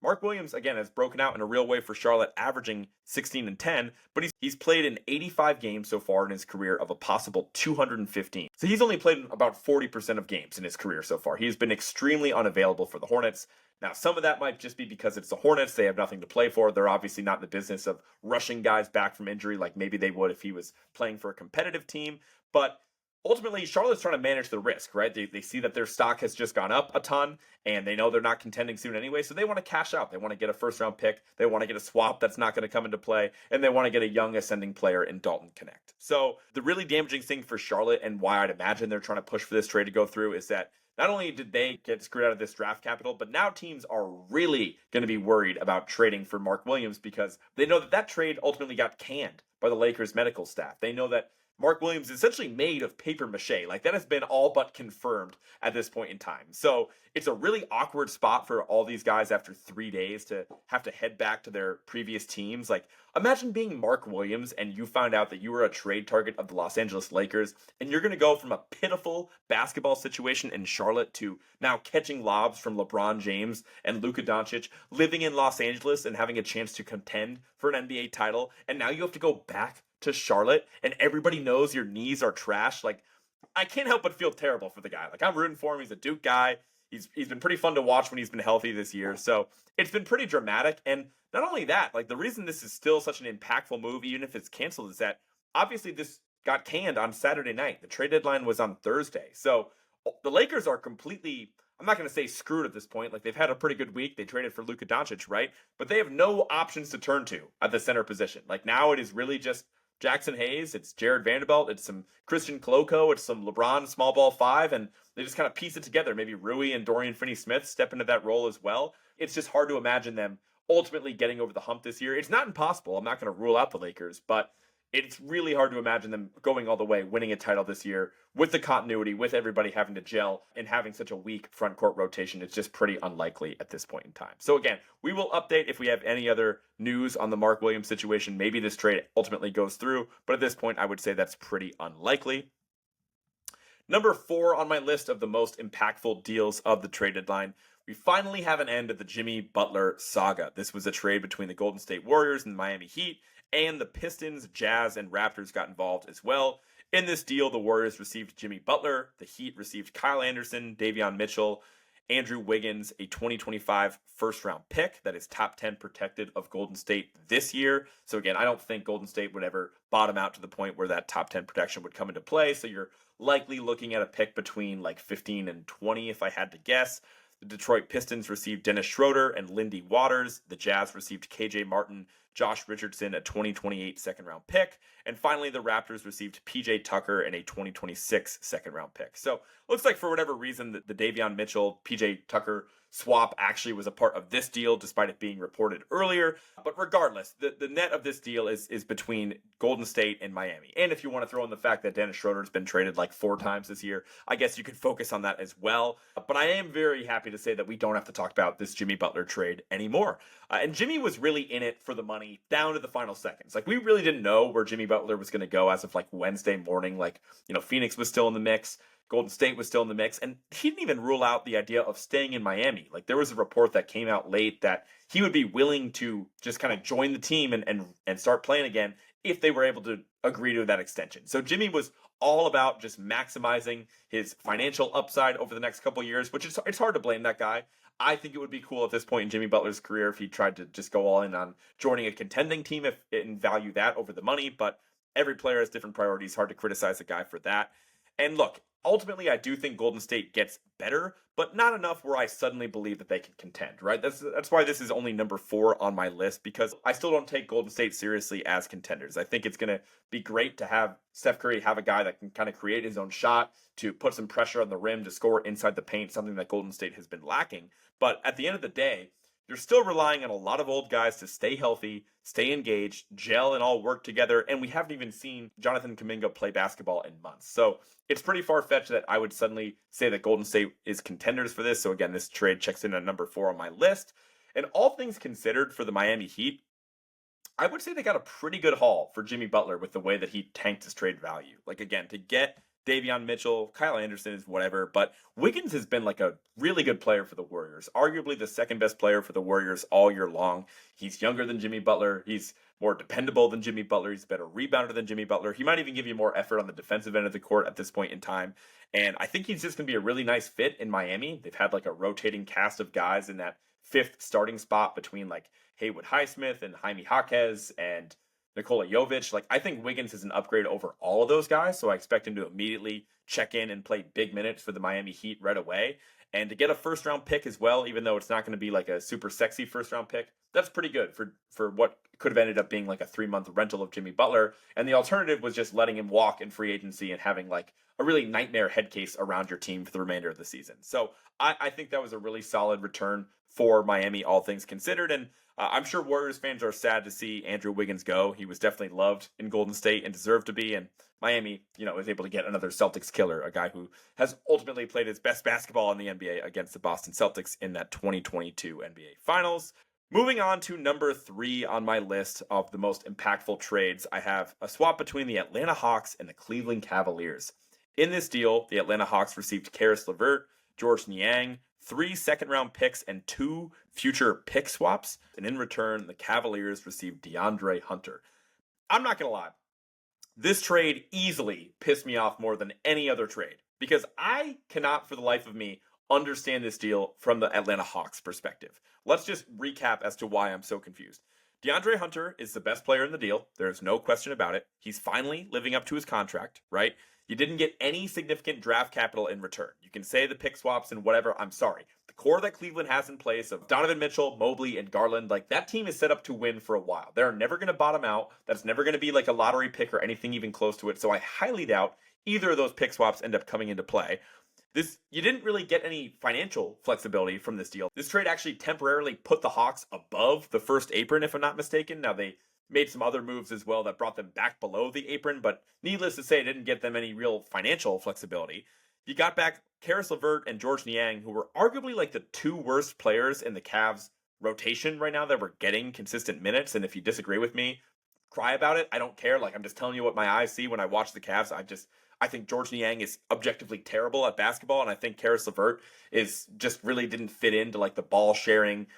Mark Williams, again, has broken out in a real way for Charlotte, averaging 16 and 10, but he's played in 85 games so far in his career of a possible 215. So he's only played about 40% of games in his career so far. He's been extremely unavailable for the Hornets. Now, some of that might just be because it's the Hornets. They have nothing to play for. They're obviously not in the business of rushing guys back from injury like maybe they would if he was playing for a competitive team. But ultimately, Charlotte's trying to manage the risk, right? They see that their stock has just gone up a ton, and they know they're not contending soon anyway, so they want to cash out. They want to get a first-round pick. They want to get a swap that's not going to come into play, and they want to get a young ascending player in Dalton Knecht. So the really damaging thing for Charlotte, and why I'd imagine they're trying to push for this trade to go through, is that not only did they get screwed out of this draft capital, but now teams are really going to be worried about trading for Mark Williams because they know that trade ultimately got canned by the Lakers medical staff. They know that Mark Williams is essentially made of paper mache. Like that has been all but confirmed at this point in time. So it's a really awkward spot for all these guys after 3 days to have to head back to their previous teams. Like imagine being Mark Williams and you found out that you were a trade target of the Los Angeles Lakers and you're going to go from a pitiful basketball situation in Charlotte to now catching lobs from LeBron James and Luka Doncic, living in Los Angeles and having a chance to contend for an NBA title. And now you have to go back to Charlotte and everybody knows your knees are trash. Like I can't help but feel terrible for the guy. Like I'm rooting for him. He's a Duke guy. He's been pretty fun to watch when he's been healthy this year. So it's been pretty dramatic. And not only that, like the reason this is still such an impactful move, even if it's canceled, is that obviously this got canned on Saturday night. The trade deadline was on Thursday. So the Lakers are completely, I'm not going to say screwed at this point. Like they've had a pretty good week. They traded for Luka Doncic, right? But they have no options to turn to at the center position. Like now it is really just Jackson Hayes, it's Jared Vanderbilt, it's some Christian Koloko, it's some LeBron small ball five, and they just kind of piece it together. Maybe Rui and Dorian Finney-Smith step into that role as well. It's just hard to imagine them ultimately getting over the hump this year. It's not impossible. I'm not going to rule out the Lakers, but it's really hard to imagine them going all the way, winning a title this year with the continuity, with everybody having to gel and having such a weak front court rotation. It's just pretty unlikely at this point in time. So again, we will update if we have any other news on the Mark Williams situation. Maybe this trade ultimately goes through, but at this point, I would say that's pretty unlikely. Number 4 on my list of the most impactful deals of the trade deadline, we finally have an end of the Jimmy Butler saga. This was a trade between the Golden State Warriors and the Miami Heat, and the Pistons, Jazz, and Raptors got involved as well. In this deal, the Warriors received Jimmy Butler, the Heat received Kyle Anderson, Davion Mitchell, Andrew Wiggins, a 2025 first-round pick that is top 10 protected of Golden State this year. So again, I don't think Golden State would ever bottom out to the point where that top 10 protection would come into play. So you're likely looking at a pick between like 15 and 20 if I had to guess. The Detroit Pistons received Dennis Schroeder and Lindy Waters. The Jazz received KJ Martin, Josh Richardson, a 2028 second-round pick. And finally, the Raptors received PJ Tucker and a 2026 second-round pick. So looks like for whatever reason, the Davion Mitchell, PJ Tucker swap actually was a part of this deal, despite it being reported earlier. But regardless, the net of this deal is between Golden State and Miami. And if you want to throw in the fact that Dennis Schroeder has been traded like 4 times this year, I guess you could focus on that as well. But I am very happy to say that we don't have to talk about this Jimmy Butler trade anymore. And Jimmy was really in it for the money down to the final seconds. Like we really didn't know where Jimmy Butler was going to go as of like Wednesday morning. Like, Phoenix was still in the mix. Golden State was still in the mix, and he didn't even rule out the idea of staying in Miami. Like there was a report that came out late that he would be willing to just kind of join the team and start playing again if they were able to agree to that extension. So Jimmy was all about just maximizing his financial upside over the next couple of years, which it's hard to blame that guy. I think it would be cool at this point in Jimmy Butler's career if he tried to just go all in on joining a contending team and value that over the money, but every player has different priorities. Hard to criticize a guy for that. And look, ultimately, I do think Golden State gets better, but not enough where I suddenly believe that they can contend, right? That's why this is only number 4 on my list, because I still don't take Golden State seriously as contenders. I think it's going to be great to have Steph Curry have a guy that can kind of create his own shot, to put some pressure on the rim, to score inside the paint, something that Golden State has been lacking. But at the end of the day, you're still relying on a lot of old guys to stay healthy, stay engaged, gel, and all work together. And we haven't even seen Jonathan Kuminga play basketball in months. So it's pretty far-fetched that I would suddenly say that Golden State is contenders for this. So again, this trade checks in at number 4 on my list. And all things considered for the Miami Heat, I would say they got a pretty good haul for Jimmy Butler with the way that he tanked his trade value. Like again, to get Davion Mitchell, Kyle Anderson is whatever, but Wiggins has been like a really good player for the Warriors, arguably the second best player for the Warriors all year long. He's younger than Jimmy Butler. He's more dependable than Jimmy Butler. He's a better rebounder than Jimmy Butler. He might even give you more effort on the defensive end of the court at this point in time. And I think he's just going to be a really nice fit in Miami. They've had like a rotating cast of guys in that 5th starting spot between like Haywood Highsmith and Jaime Jaquez and Nikola Jovic. Like I think Wiggins is an upgrade over all of those guys, so I expect him to immediately check in and play big minutes for the Miami Heat right away. And to get a first-round pick as well, even though it's not going to be like a super sexy first-round pick, that's pretty good for what could have ended up being like a 3-month rental of Jimmy Butler. And the alternative was just letting him walk in free agency and having like a really nightmare head case around your team for the remainder of the season. So I think that was a really solid return for Miami, all things considered. And I'm sure Warriors fans are sad to see Andrew Wiggins go. He was definitely loved in Golden State and deserved to be. And Miami, was able to get another Celtics killer, a guy who has ultimately played his best basketball in the NBA against the Boston Celtics in that 2022 NBA Finals. Moving on to number 3 on my list of the most impactful trades, I have a swap between the Atlanta Hawks and the Cleveland Cavaliers. In this deal, the Atlanta Hawks received Caris LeVert, Georges Niang, 3 second-round picks, and 2 future pick swaps. And in return, the Cavaliers received DeAndre Hunter. I'm not going to lie. This trade easily pissed me off more than any other trade because I cannot for the life of me understand this deal from the Atlanta Hawks perspective. Let's just recap as to why I'm so confused. DeAndre Hunter is the best player in the deal. There's no question about it. He's finally living up to his contract, right? You didn't get any significant draft capital in return. You can say the pick swaps and whatever. I'm sorry. The core that Cleveland has in place of Donovan Mitchell, Mobley, and Garland, like that team is set up to win for a while. They're never going to bottom out. That's never going to be like a lottery pick or anything even close to it. So I highly doubt either of those pick swaps end up coming into play. You didn't really get any financial flexibility from this deal. This trade actually temporarily put the Hawks above the first apron, if I'm not mistaken. Now they made some other moves as well that brought them back below the apron, but needless to say, it didn't get them any real financial flexibility. You got back Caris LeVert and Georges Niang, who were arguably like the 2 worst players in the Cavs rotation right now that were getting consistent minutes. And if you disagree with me, cry about it. I don't care. Like, I'm just telling you what my eyes see when I watch the Cavs. I think Georges Niang is objectively terrible at basketball, and I think Caris LeVert is just really didn't fit into like the ball sharing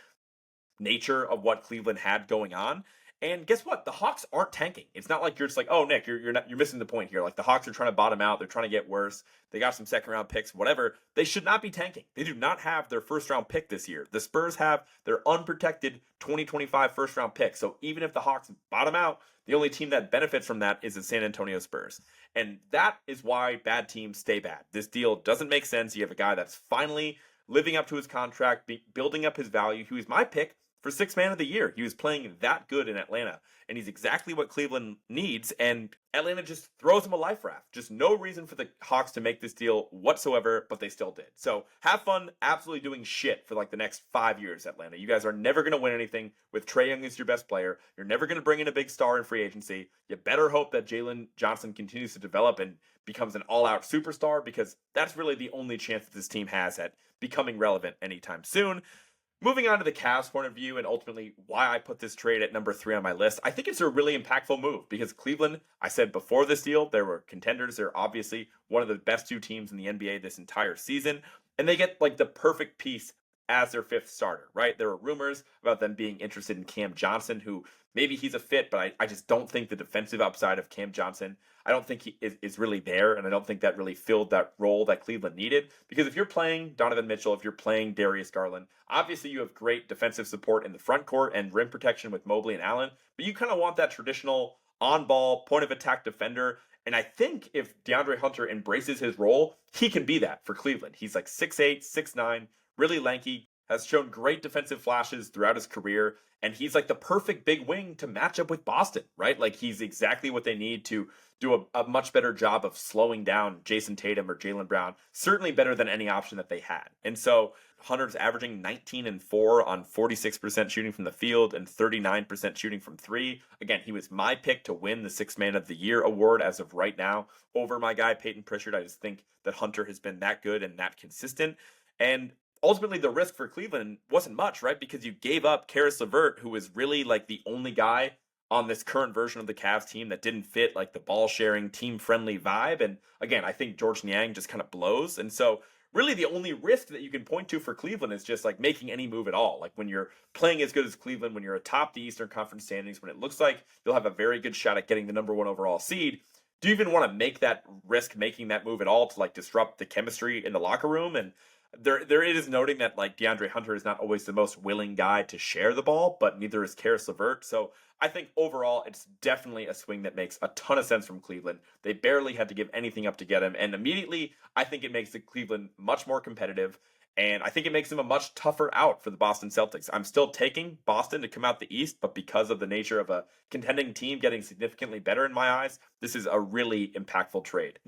nature of what Cleveland had going on. And guess what? The Hawks aren't tanking. It's not like you're just like, oh, Nick, you're missing the point here. Like the Hawks are trying to bottom out. They're trying to get worse. They got some second round picks, whatever. They should not be tanking. They do not have their first round pick this year. The Spurs have their unprotected 2025 first round pick. So even if the Hawks bottom out, the only team that benefits from that is the San Antonio Spurs. And that is why bad teams stay bad. This deal doesn't make sense. You have a guy that's finally living up to his contract, building up his value. He was my pick for 6th man of the year. He was playing that good in Atlanta, and he's exactly what Cleveland needs, and Atlanta just throws him a life raft. Just no reason for the Hawks to make this deal whatsoever, but they still did. So have fun absolutely doing shit for like the next 5 years, Atlanta. You guys are never going to win anything with Trae Young as your best player. You're never going to bring in a big star in free agency. You better hope that Jalen Johnson continues to develop and becomes an all-out superstar, because that's really the only chance that this team has at becoming relevant anytime soon. Moving on to the Cavs' point of view and ultimately why I put this trade at number 3 on my list, I think it's a really impactful move because Cleveland, I said before this deal, they were contenders. They're obviously one of the best 2 teams in the NBA this entire season, and they get like the perfect piece as their 5th starter, right? There were rumors about them being interested in Cam Johnson, who maybe he's a fit, but I just don't think the defensive upside of Cam Johnson, I don't think he is really there, and I don't think that really filled that role that Cleveland needed. Because if you're playing Donovan Mitchell, if you're playing Darius Garland, obviously you have great defensive support in the front court and rim protection with Mobley and Allen, but you kind of want that traditional on-ball, point-of-attack defender. And I think if DeAndre Hunter embraces his role, he can be that for Cleveland. He's like 6'8", 6'9", really lanky, has shown great defensive flashes throughout his career, and he's like the perfect big wing to match up with Boston, right? Like he's exactly what they need to do a much better job of slowing down Jason Tatum or Jaylen Brown, certainly better than any option that they had. And so Hunter's averaging 19 and 4 on 46% shooting from the field and 39% shooting from 3. Again, he was my pick to win the 6th Man of the Year award as of right now over my guy Peyton Pritchard. I just think that Hunter has been that good and that consistent. And ultimately, the risk for Cleveland wasn't much, right? Because you gave up Caris LeVert, who was really like the only guy on this current version of the Cavs team that didn't fit like the ball sharing, team friendly vibe. And again, I think Georges Niang just kind of blows. And so really the only risk that you can point to for Cleveland is just like making any move at all. Like when you're playing as good as Cleveland, when you're atop the Eastern Conference standings, when it looks like you'll have a very good shot at getting the number 1 overall seed, do you even want to make that risk making that move at all to like disrupt the chemistry in the locker room? And there it is noting that like DeAndre Hunter is not always the most willing guy to share the ball, but neither is Caris LeVert. So I think overall it's definitely a swing that makes a ton of sense from Cleveland. They barely had to give anything up to get him, and immediately I think it makes the Cleveland much more competitive, and I think it makes them a much tougher out for the Boston Celtics. I'm still taking Boston to come out the East, but because of the nature of a contending team getting significantly better in my eyes, this is a really impactful trade.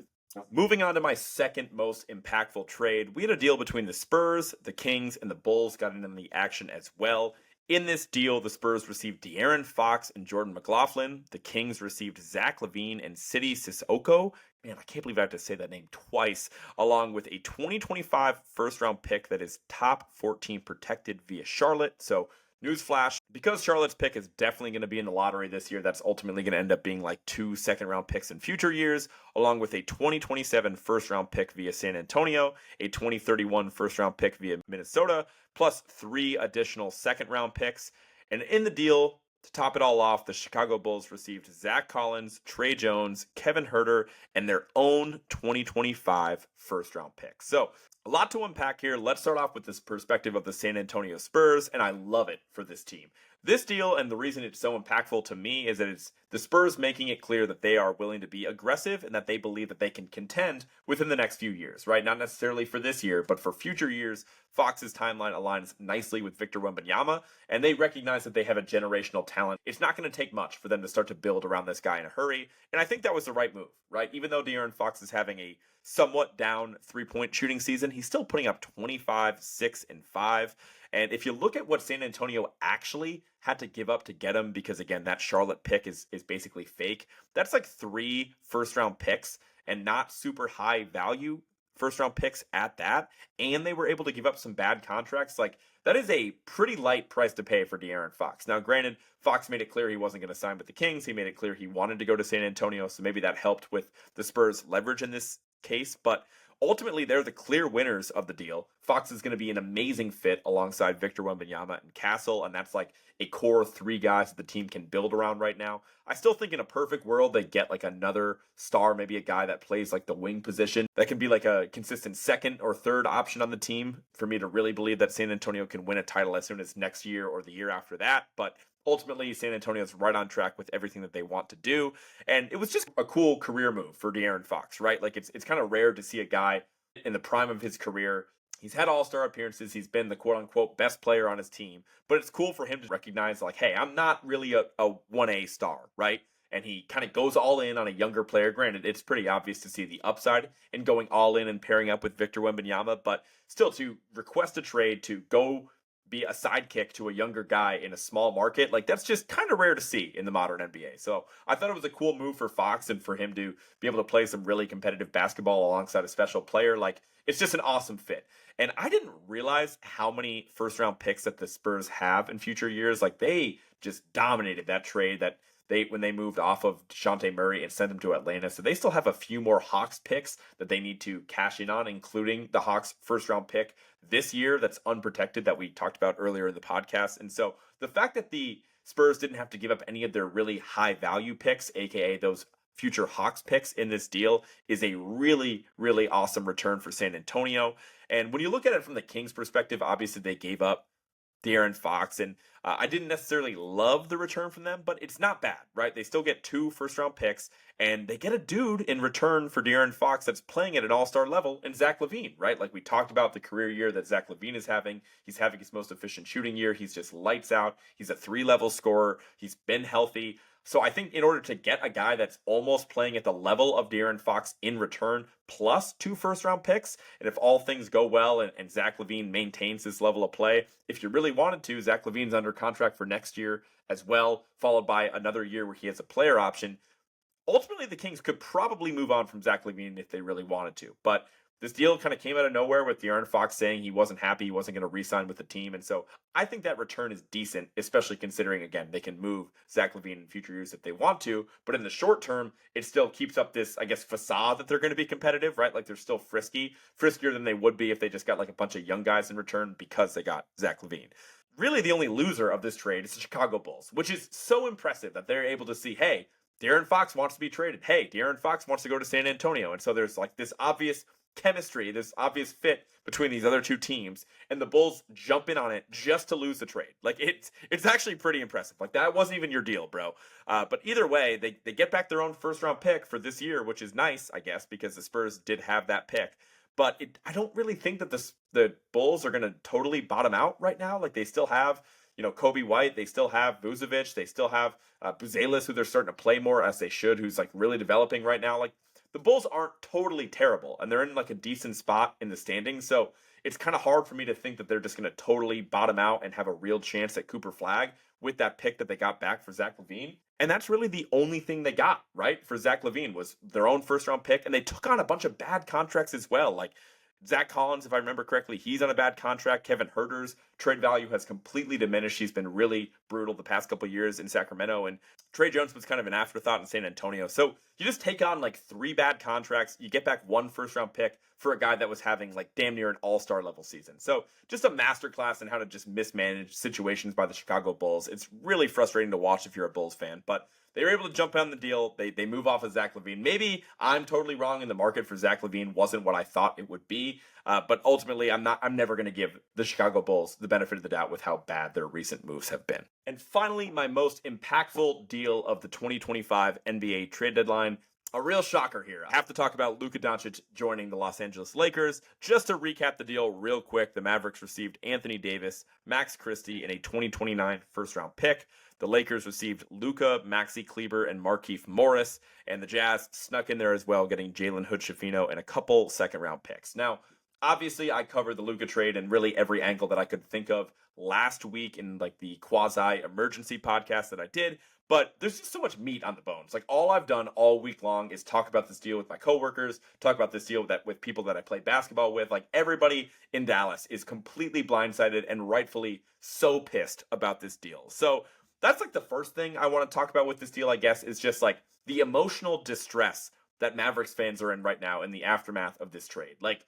Moving on to my second most impactful trade, we had a deal between the Spurs, the Kings, and the Bulls got in the action as well. In this deal, the Spurs received De'Aaron Fox and Jordan McLaughlin. The Kings received Zach LaVine and Sidi Sissoko. Man, I can't believe I have to say that name twice, along with a 2025 first round pick that is top 14 protected via Charlotte. So newsflash, because Charlotte's pick is definitely going to be in the lottery this year, that's ultimately going to end up being like 2 second round picks in future years, along with a 2027 first round pick via San Antonio, a 2031 first round pick via Minnesota, plus 3 additional second round picks. And in the deal, to top it all off, the Chicago Bulls received Zach Collins, Trey Jones, Kevin Huerter, and their own 2025 first round pick. So a lot to unpack here. Let's start off with this perspective of the San Antonio Spurs, and I love it for this team. This deal, and the reason it's so impactful to me, is that it's the Spurs making it clear that they are willing to be aggressive and that they believe that they can contend within the next few years, right? Not necessarily for this year, but for future years. Fox's timeline aligns nicely with Victor Wembanyama, and they recognize that they have a generational talent. It's not going to take much for them to start to build around this guy in a hurry, and I think that was the right move, right? Even though De'Aaron Fox is having a somewhat down three-point shooting season, he's still putting up 25, 6, and 5. And if you look at what San Antonio actually had to give up to get him, because again, that Charlotte pick is basically fake, that's like 3 first-round picks and not super high value first-round picks at that. And they were able to give up some bad contracts. Like, that is a pretty light price to pay for De'Aaron Fox. Now, granted, Fox made it clear he wasn't going to sign with the Kings. He made it clear he wanted to go to San Antonio, so maybe that helped with the Spurs' leverage in this case, but ultimately they're the clear winners of the deal. Fox is going to be an amazing fit alongside Victor Wembanyama and Castle, and that's like a core 3 guys that the team can build around right now. I still think in a perfect world they get like another star, maybe a guy that plays like the wing position that can be like a consistent second or third option on the team for me to really believe that San Antonio can win a title as soon as next year or the year after that. But ultimately, San Antonio's right on track with everything that they want to do. And it was just a cool career move for De'Aaron Fox, right? Like, it's kind of rare to see a guy in the prime of his career. He's had all-star appearances. He's been the quote-unquote best player on his team. But it's cool for him to recognize, like, hey, I'm not really a 1A star, right? And he kind of goes all in on a younger player. Granted, it's pretty obvious to see the upside in going all in and pairing up with Victor Wembanyama. But still, to request a trade to go be a sidekick to a younger guy in a small market, like, that's just kind of rare to see in the modern NBA. So I thought it was a cool move for Fox and for him to be able to play some really competitive basketball alongside a special player. Like, it's just an awesome fit. And I didn't realize how many first round picks that the Spurs have in future years. Like, they just dominated that trade that when they moved off of DeJounte Murray and sent him to Atlanta. So they still have a few more Hawks picks that they need to cash in on, including the Hawks first round pick this year that's unprotected that we talked about earlier in the podcast. And so the fact that the Spurs didn't have to give up any of their really high value picks, aka those future Hawks picks in this deal, is a really, really awesome return for San Antonio. And when you look at it from the Kings' perspective, obviously they gave up De'Aaron Fox, and I didn't necessarily love the return from them, but it's not bad, right? They still get 2 first-round picks, and they get a dude in return for De'Aaron Fox that's playing at an all-star level in Zach LaVine, right? Like, we talked about the career year that Zach LaVine is having. He's having his most efficient shooting year. He's just lights out. He's a 3-level scorer. He's been healthy. So I think in order to get a guy that's almost playing at the level of De'Aaron Fox in return, plus 2 first-round picks, and if all things go well and Zach LaVine maintains this level of play, if you really wanted to, Zach LaVine's under contract for next year as well, followed by another year where he has a player option. Ultimately, the Kings could probably move on from Zach LaVine if they really wanted to, but this deal kind of came out of nowhere with De'Aaron Fox saying he wasn't happy, he wasn't going to re-sign with the team, and so I think that return is decent, especially considering, again, they can move Zach LaVine in future years if they want to, but in the short term, it still keeps up this, I guess, facade that they're going to be competitive, right? Like, they're still friskier than they would be if they just got like a bunch of young guys in return because they got Zach LaVine. Really, the only loser of this trade is the Chicago Bulls, which is so impressive that they're able to see, hey, De'Aaron Fox wants to be traded. Hey, De'Aaron Fox wants to go to San Antonio. And so there's like this obvious chemistry, this obvious fit between these other 2 teams, and the Bulls jump in on it just to lose the trade. Like, it's actually pretty impressive. Like, that wasn't even your deal, bro. But either way, they get back their own first round pick for this year, which is nice, I guess, because the Spurs did have that pick. But I don't really think that the Bulls are going to totally bottom out right now. Like, they still have, Kobe White, they still have Vucevic, they still have Buzelis, who they're starting to play more as they should, who's like really developing right now. Like, the Bulls aren't totally terrible, and they're in like a decent spot in the standings. So it's kind of hard for me to think that they're just going to totally bottom out and have a real chance at Cooper Flag with that pick that they got back for Zach LaVine. And that's really the only thing they got, right? For Zach LaVine was their own first round pick, and they took on a bunch of bad contracts as well. Like Zach Collins, if I remember correctly, he's on a bad contract. Kevin Huerter's trade value has completely diminished. He's been really brutal the past couple of years in Sacramento. And Trey Jones was kind of an afterthought in San Antonio. So you just take on like 3 bad contracts. You get back 1 first round pick for a guy that was having like damn near an all-star level season. So just a masterclass in how to just mismanage situations by the Chicago Bulls. It's really frustrating to watch if you're a Bulls fan, but they were able to jump on the deal. They move off of Zach LaVine. Maybe I'm totally wrong, and the market for Zach LaVine wasn't what I thought it would be. But ultimately, I'm never going to give the Chicago Bulls the benefit of the doubt with how bad their recent moves have been. And finally, my most impactful deal of the 2025 NBA trade deadline. A real shocker here. I have to talk about Luka Doncic joining the Los Angeles Lakers. Just to recap the deal real quick, the Mavericks received Anthony Davis, Max Christie, and a 2029 first-round pick. The Lakers received Luka, Maxi Kleber, and Markieff Morris, and the Jazz snuck in there as well, getting Jalen Hood-Schifino and a couple second-round picks. Now, obviously, I covered the Luka trade and really every angle that I could think of last week in like the quasi-emergency podcast that I did, but there's just so much meat on the bones. Like all I've done all week long is talk about this deal with my coworkers, talk about this deal with people that I play basketball with. Like everybody in Dallas is completely blindsided and rightfully so pissed about this deal. So that's like the first thing I want to talk about with this deal, I guess, is just like the emotional distress that Mavericks fans are in right now in the aftermath of this trade. Like,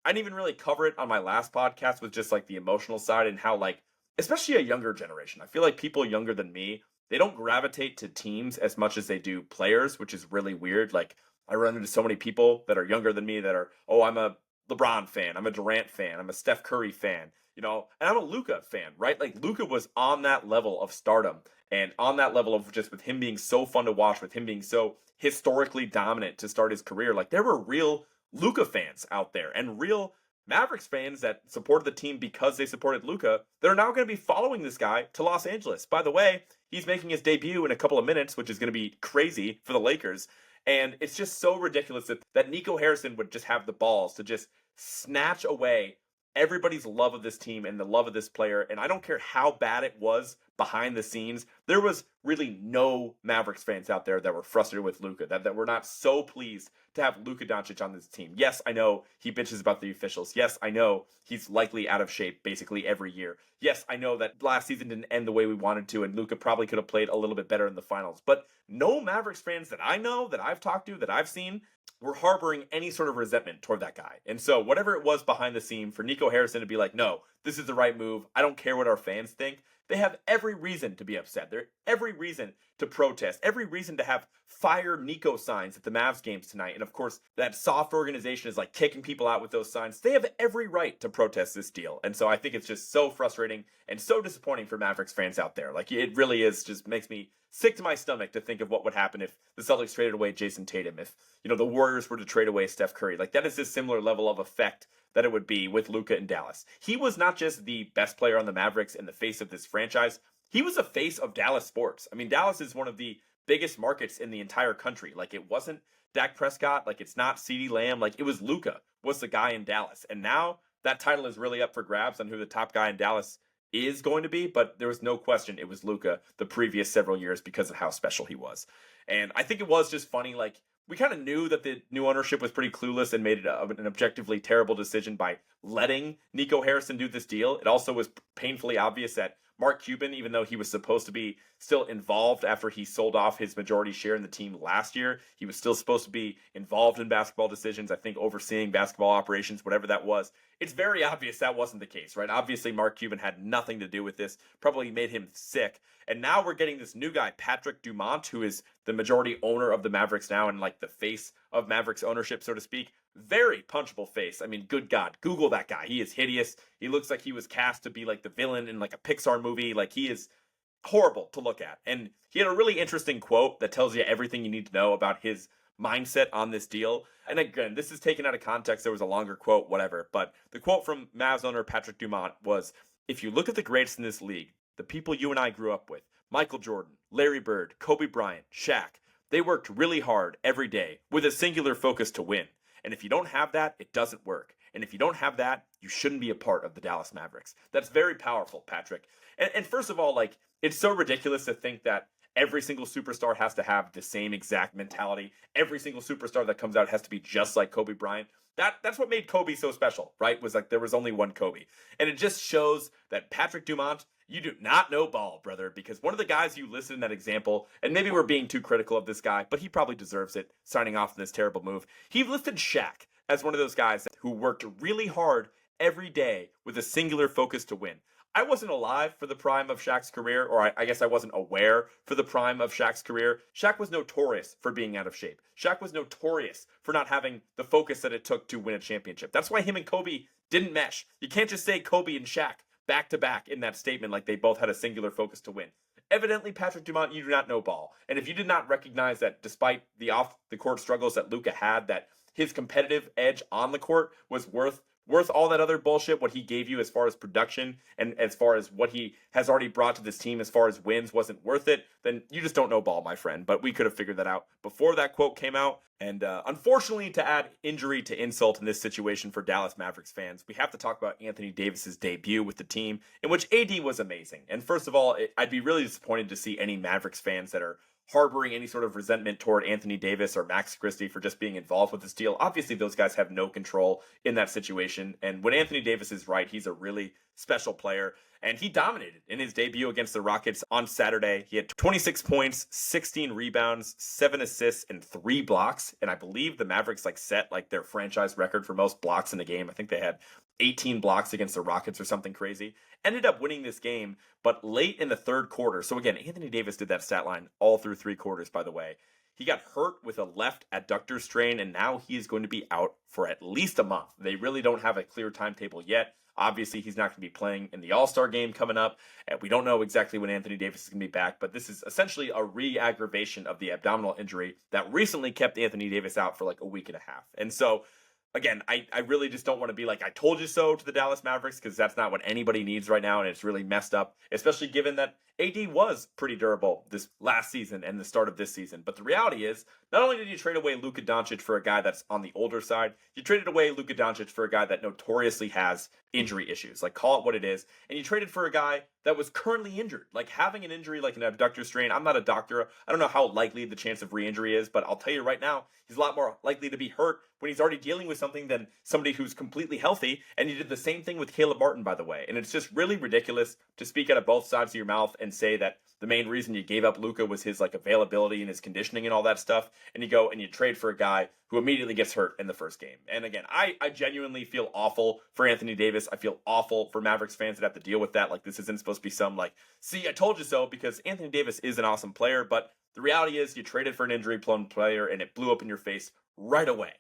I didn't even really cover it on my last podcast with just like the emotional side and how like, especially a younger generation, I feel like people younger than me, they don't gravitate to teams as much as they do players, which is really weird. Like, I run into so many people that are younger than me that are, oh, I'm a LeBron fan, I'm a Durant fan, I'm a Steph Curry fan, you know, and I'm a Luka fan, right? Like Luka was on that level of stardom and on that level of just with him being so fun to watch, with him being so historically dominant to start his career. Like there were real Luka fans out there and real Mavericks fans that supported the team because they supported Luka. They're now going to be following this guy to Los Angeles. By the way, he's making his debut in a couple of minutes, which is going to be crazy for the Lakers. And it's just so ridiculous that Nico Harrison would just have the balls to just snatch away everybody's love of this team and the love of this player. And I don't care how bad it was behind the scenes. There was really no Mavericks fans out there that were frustrated with Luka, that were not so pleased to have Luka Doncic on this team. Yes, I know he bitches about the officials. Yes, I know he's likely out of shape basically every year. Yes, I know that last season didn't end the way we wanted to, and Luka probably could have played a little bit better in the finals. But no Mavericks fans that I know, that I've talked to, that I've seen, were harboring any sort of resentment toward that guy. And so whatever it was behind the scene for Nico Harrison to be like, no, this is the right move. I don't care what our fans think. They have every reason to be upset. They're every reason to protest, every reason to have fire Nico signs at the Mavs games tonight. And of course, that soft organization is like kicking people out with those signs. They have every right to protest this deal. And so I think it's just so frustrating and so disappointing for Mavericks fans out there. Like it really is, just makes me sick to my stomach to think of what would happen if the Celtics traded away Jason Tatum, if, you know, the Warriors were to trade away Steph Curry. Like that is a similar level of effect that it would be with Luka in Dallas. He was not just the best player on the Mavericks and the face of this franchise. He was a face of Dallas sports. I mean, Dallas is one of the biggest markets in the entire country. Like it wasn't Dak Prescott, like it's not CeeDee Lamb, like it was Luka was the guy in Dallas. And now that title is really up for grabs on who the top guy in Dallas is going to be, but there was no question it was Luka the previous several years because of how special he was. And I think it was just funny, like we kind of knew that the new ownership was pretty clueless and made it an objectively terrible decision by letting Nico Harrison do this deal. It also was painfully obvious that Mark Cuban, even though he was supposed to be still involved after he sold off his majority share in the team last year, he was still supposed to be involved in basketball decisions, I think overseeing basketball operations, whatever that was. It's very obvious that wasn't the case, right? Obviously, Mark Cuban had nothing to do with this, probably made him sick. And now we're getting this new guy, Patrick Dumont, who is the majority owner of the Mavericks now and like the face of Mavericks ownership, so to speak. Very punchable face. I mean, good God, Google that guy. He is hideous. He looks like he was cast to be like the villain in like a Pixar movie. Like he is horrible to look at. And he had a really interesting quote that tells you everything you need to know about his mindset on this deal. And again, this is taken out of context. There was a longer quote, whatever. But the quote from Mavs owner Patrick Dumont was, "If you look at the greats in this league, the people you and I grew up with, Michael Jordan, Larry Bird, Kobe Bryant, Shaq, They worked really hard every day with a singular focus to win. And if you don't have that, it doesn't work. And if you don't have that, you shouldn't be a part of the Dallas Mavericks. That's very powerful, Patrick. And first of all, like, it's so ridiculous to think that every single superstar has to have the same exact mentality. Every single superstar that comes out has to be just like Kobe Bryant. That's what made Kobe so special, right? Was like there was only one Kobe. And it just shows that Patrick Dumont, you do not know ball, brother, because one of the guys you listed in that example, and maybe we're being too critical of this guy, but he probably deserves it, signing off in this terrible move. He listed Shaq as one of those guys who worked really hard every day with a singular focus to win. I wasn't alive for the prime of Shaq's career, or I guess I wasn't aware for the prime of Shaq's career. Shaq was notorious for being out of shape. Shaq was notorious for not having the focus that it took to win a championship. That's why him and Kobe didn't mesh. You can't just say Kobe and Shaq back to back in that statement like they both had a singular focus to win. Evidently, Patrick Dumont, you do not know ball. And if you did not recognize that despite the off-the-court struggles that Luka had, that his competitive edge on the court was worth all that other bullshit, what he gave you as far as production and as far as what he has already brought to this team as far as wins wasn't worth it, then you just don't know ball, my friend. But we could have figured that out before that quote came out. And unfortunately, to add injury to insult in this situation for Dallas Mavericks fans, we have to talk about Anthony Davis's debut with the team, in which AD was amazing. And first of all, I'd be really disappointed to see any Mavericks fans that are harboring any sort of resentment toward Anthony Davis or Max Christie for just being involved with this deal. Obviously, those guys have no control in that situation. And when Anthony Davis is right, he's a really special player. And he dominated in his debut against the Rockets on Saturday. He had 26 points, 16 rebounds, 7 assists, and 3 blocks. And I believe the Mavericks set their franchise record for most blocks in the game. I think they had 18 blocks against the Rockets or something crazy. Ended up winning this game, but late in the third quarter. So again, Anthony Davis did that stat line all through 3 quarters, by the way. He got hurt with a left adductor strain, and now he is going to be out for at least a month. They really don't have a clear timetable yet. Obviously, he's not going to be playing in the All-Star game coming up. And we don't know exactly when Anthony Davis is going to be back, but this is essentially a re-aggravation of the abdominal injury that recently kept Anthony Davis out for a week and a half. And so, again, I really just don't want to be like, I told you so to the Dallas Mavericks, because that's not what anybody needs right now, and it's really messed up, especially given that AD was pretty durable this last season and the start of this season. But the reality is, not only did you trade away Luka Doncic for a guy that's on the older side, you traded away Luka Doncic for a guy that notoriously has injury issues. Call it what it is. And you traded for a guy that was currently injured. Having an injury like an abductor strain, I'm not a doctor. I don't know how likely the chance of re-injury is, but I'll tell you right now, he's a lot more likely to be hurt when he's already dealing with something than somebody who's completely healthy. And you did the same thing with Caleb Martin, by the way. And it's just really ridiculous to speak out of both sides of your mouth and say that the main reason you gave up Luka was his availability and his conditioning and all that stuff, and you go and you trade for a guy who immediately gets hurt in the first game. And again, I genuinely feel awful for Anthony Davis. I feel awful for Mavericks fans that have to deal with that. This isn't supposed to be some see, I told you so, because Anthony Davis is an awesome player, but the reality is you traded for an injury-prone player and it blew up in your face right away.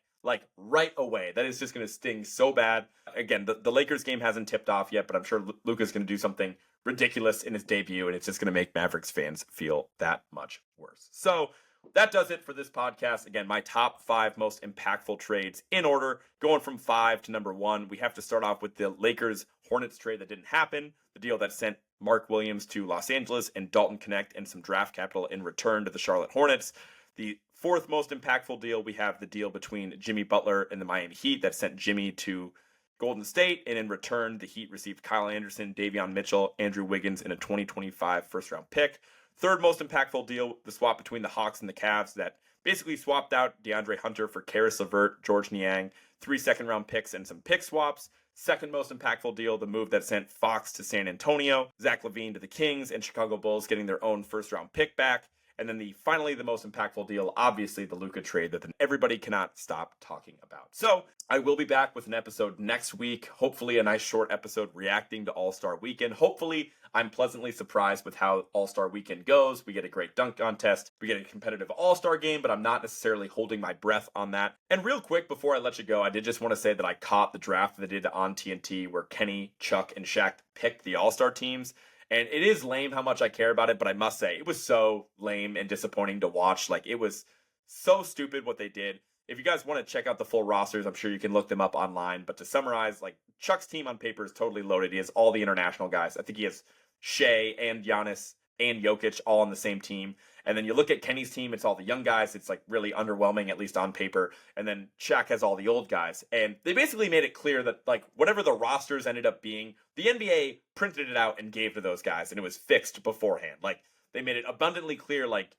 Right away. That is just going to sting so bad. Again, the Lakers game hasn't tipped off yet, but I'm sure Luka's going to do something ridiculous in his debut, and it's just going to make Mavericks fans feel that much worse. So that does it for this podcast. Again, my top 5 most impactful trades in order, going from 5 to number 1. We have to start off with the Lakers Hornets trade that didn't happen, the deal that sent Mark Williams to Los Angeles and Dalton Knecht and some draft capital in return to the Charlotte Hornets. The 4th most impactful deal, we have the deal between Jimmy Butler and the Miami Heat that sent Jimmy to Golden State, and in return, the Heat received Kyle Anderson, Davion Mitchell, Andrew Wiggins, and a 2025 first-round pick. 3rd most impactful deal, the swap between the Hawks and the Cavs that basically swapped out DeAndre Hunter for Karis LeVert, George Niang, 3 second-round picks, and some pick swaps. 2nd most impactful deal, the move that sent Fox to San Antonio, Zach LaVine to the Kings, and Chicago Bulls getting their own first-round pick back. And then finally, the most impactful deal, obviously the Luka trade that everybody cannot stop talking about. So I will be back with an episode next week. Hopefully a nice short episode reacting to All-Star Weekend. Hopefully I'm pleasantly surprised with how All-Star Weekend goes. We get a great dunk contest. We get a competitive All-Star game, but I'm not necessarily holding my breath on that. And real quick, before I let you go, I did just want to say that I caught the draft that they did on TNT where Kenny, Chuck, and Shaq picked the All-Star teams. And it is lame how much I care about it, but I must say, it was so lame and disappointing to watch. It was so stupid what they did. If you guys want to check out the full rosters, I'm sure you can look them up online. But to summarize, Chuck's team on paper is totally loaded. He has all the international guys. I think he has Shea and Giannis and Jokic all on the same team. And then you look at Kenny's team, it's all the young guys. It's like really underwhelming, at least on paper. And then Shaq has all the old guys. And they basically made it clear that like whatever the rosters ended up being, the NBA printed it out and gave to those guys, and it was fixed beforehand. Like they made it abundantly clear, like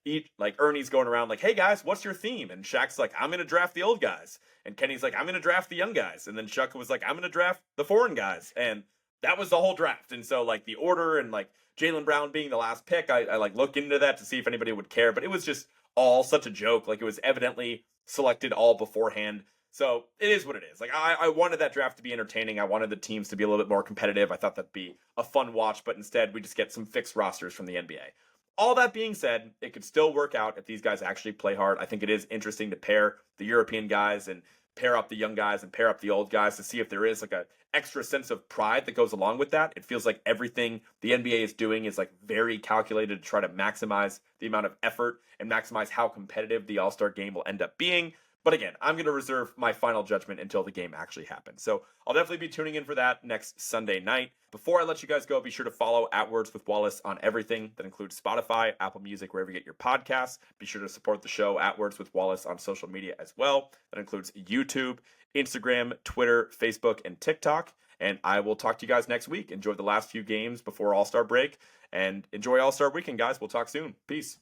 Ernie's going around like, hey guys, what's your theme? And Shaq's like, I'm gonna draft the old guys. And Kenny's like, I'm gonna draft the young guys. And then Chuck was like, I'm gonna draft the foreign guys. And that was the whole draft. And so like the order and like Jaylen Brown being the last pick, I like looked into that to see if anybody would care, but it was just all such a joke. Like it was evidently selected all beforehand. So it is what it is. Like I wanted that draft to be entertaining. I wanted the teams to be a little bit more competitive. I thought that'd be a fun watch, but instead we just get some fixed rosters from the NBA. All that being said, it could still work out if these guys actually play hard. I think it is interesting to pair the European guys and pair up the young guys and pair up the old guys to see if there is like a extra sense of pride that goes along with that. It feels like everything the NBA is doing is like very calculated to try to maximize the amount of effort and maximize how competitive the All-Star game will end up being. But again, I'm going to reserve my final judgment until the game actually happens. So I'll definitely be tuning in for that next Sunday night. Before I let you guys go, be sure to follow Words with Wallace on everything. That includes Spotify, Apple Music, wherever you get your podcasts. Be sure to support the show Words with Wallace on social media as well. That includes YouTube, Instagram, Twitter, Facebook, and TikTok. And I will talk to you guys next week. Enjoy the last few games before All-Star break. And enjoy All-Star weekend, guys. We'll talk soon. Peace.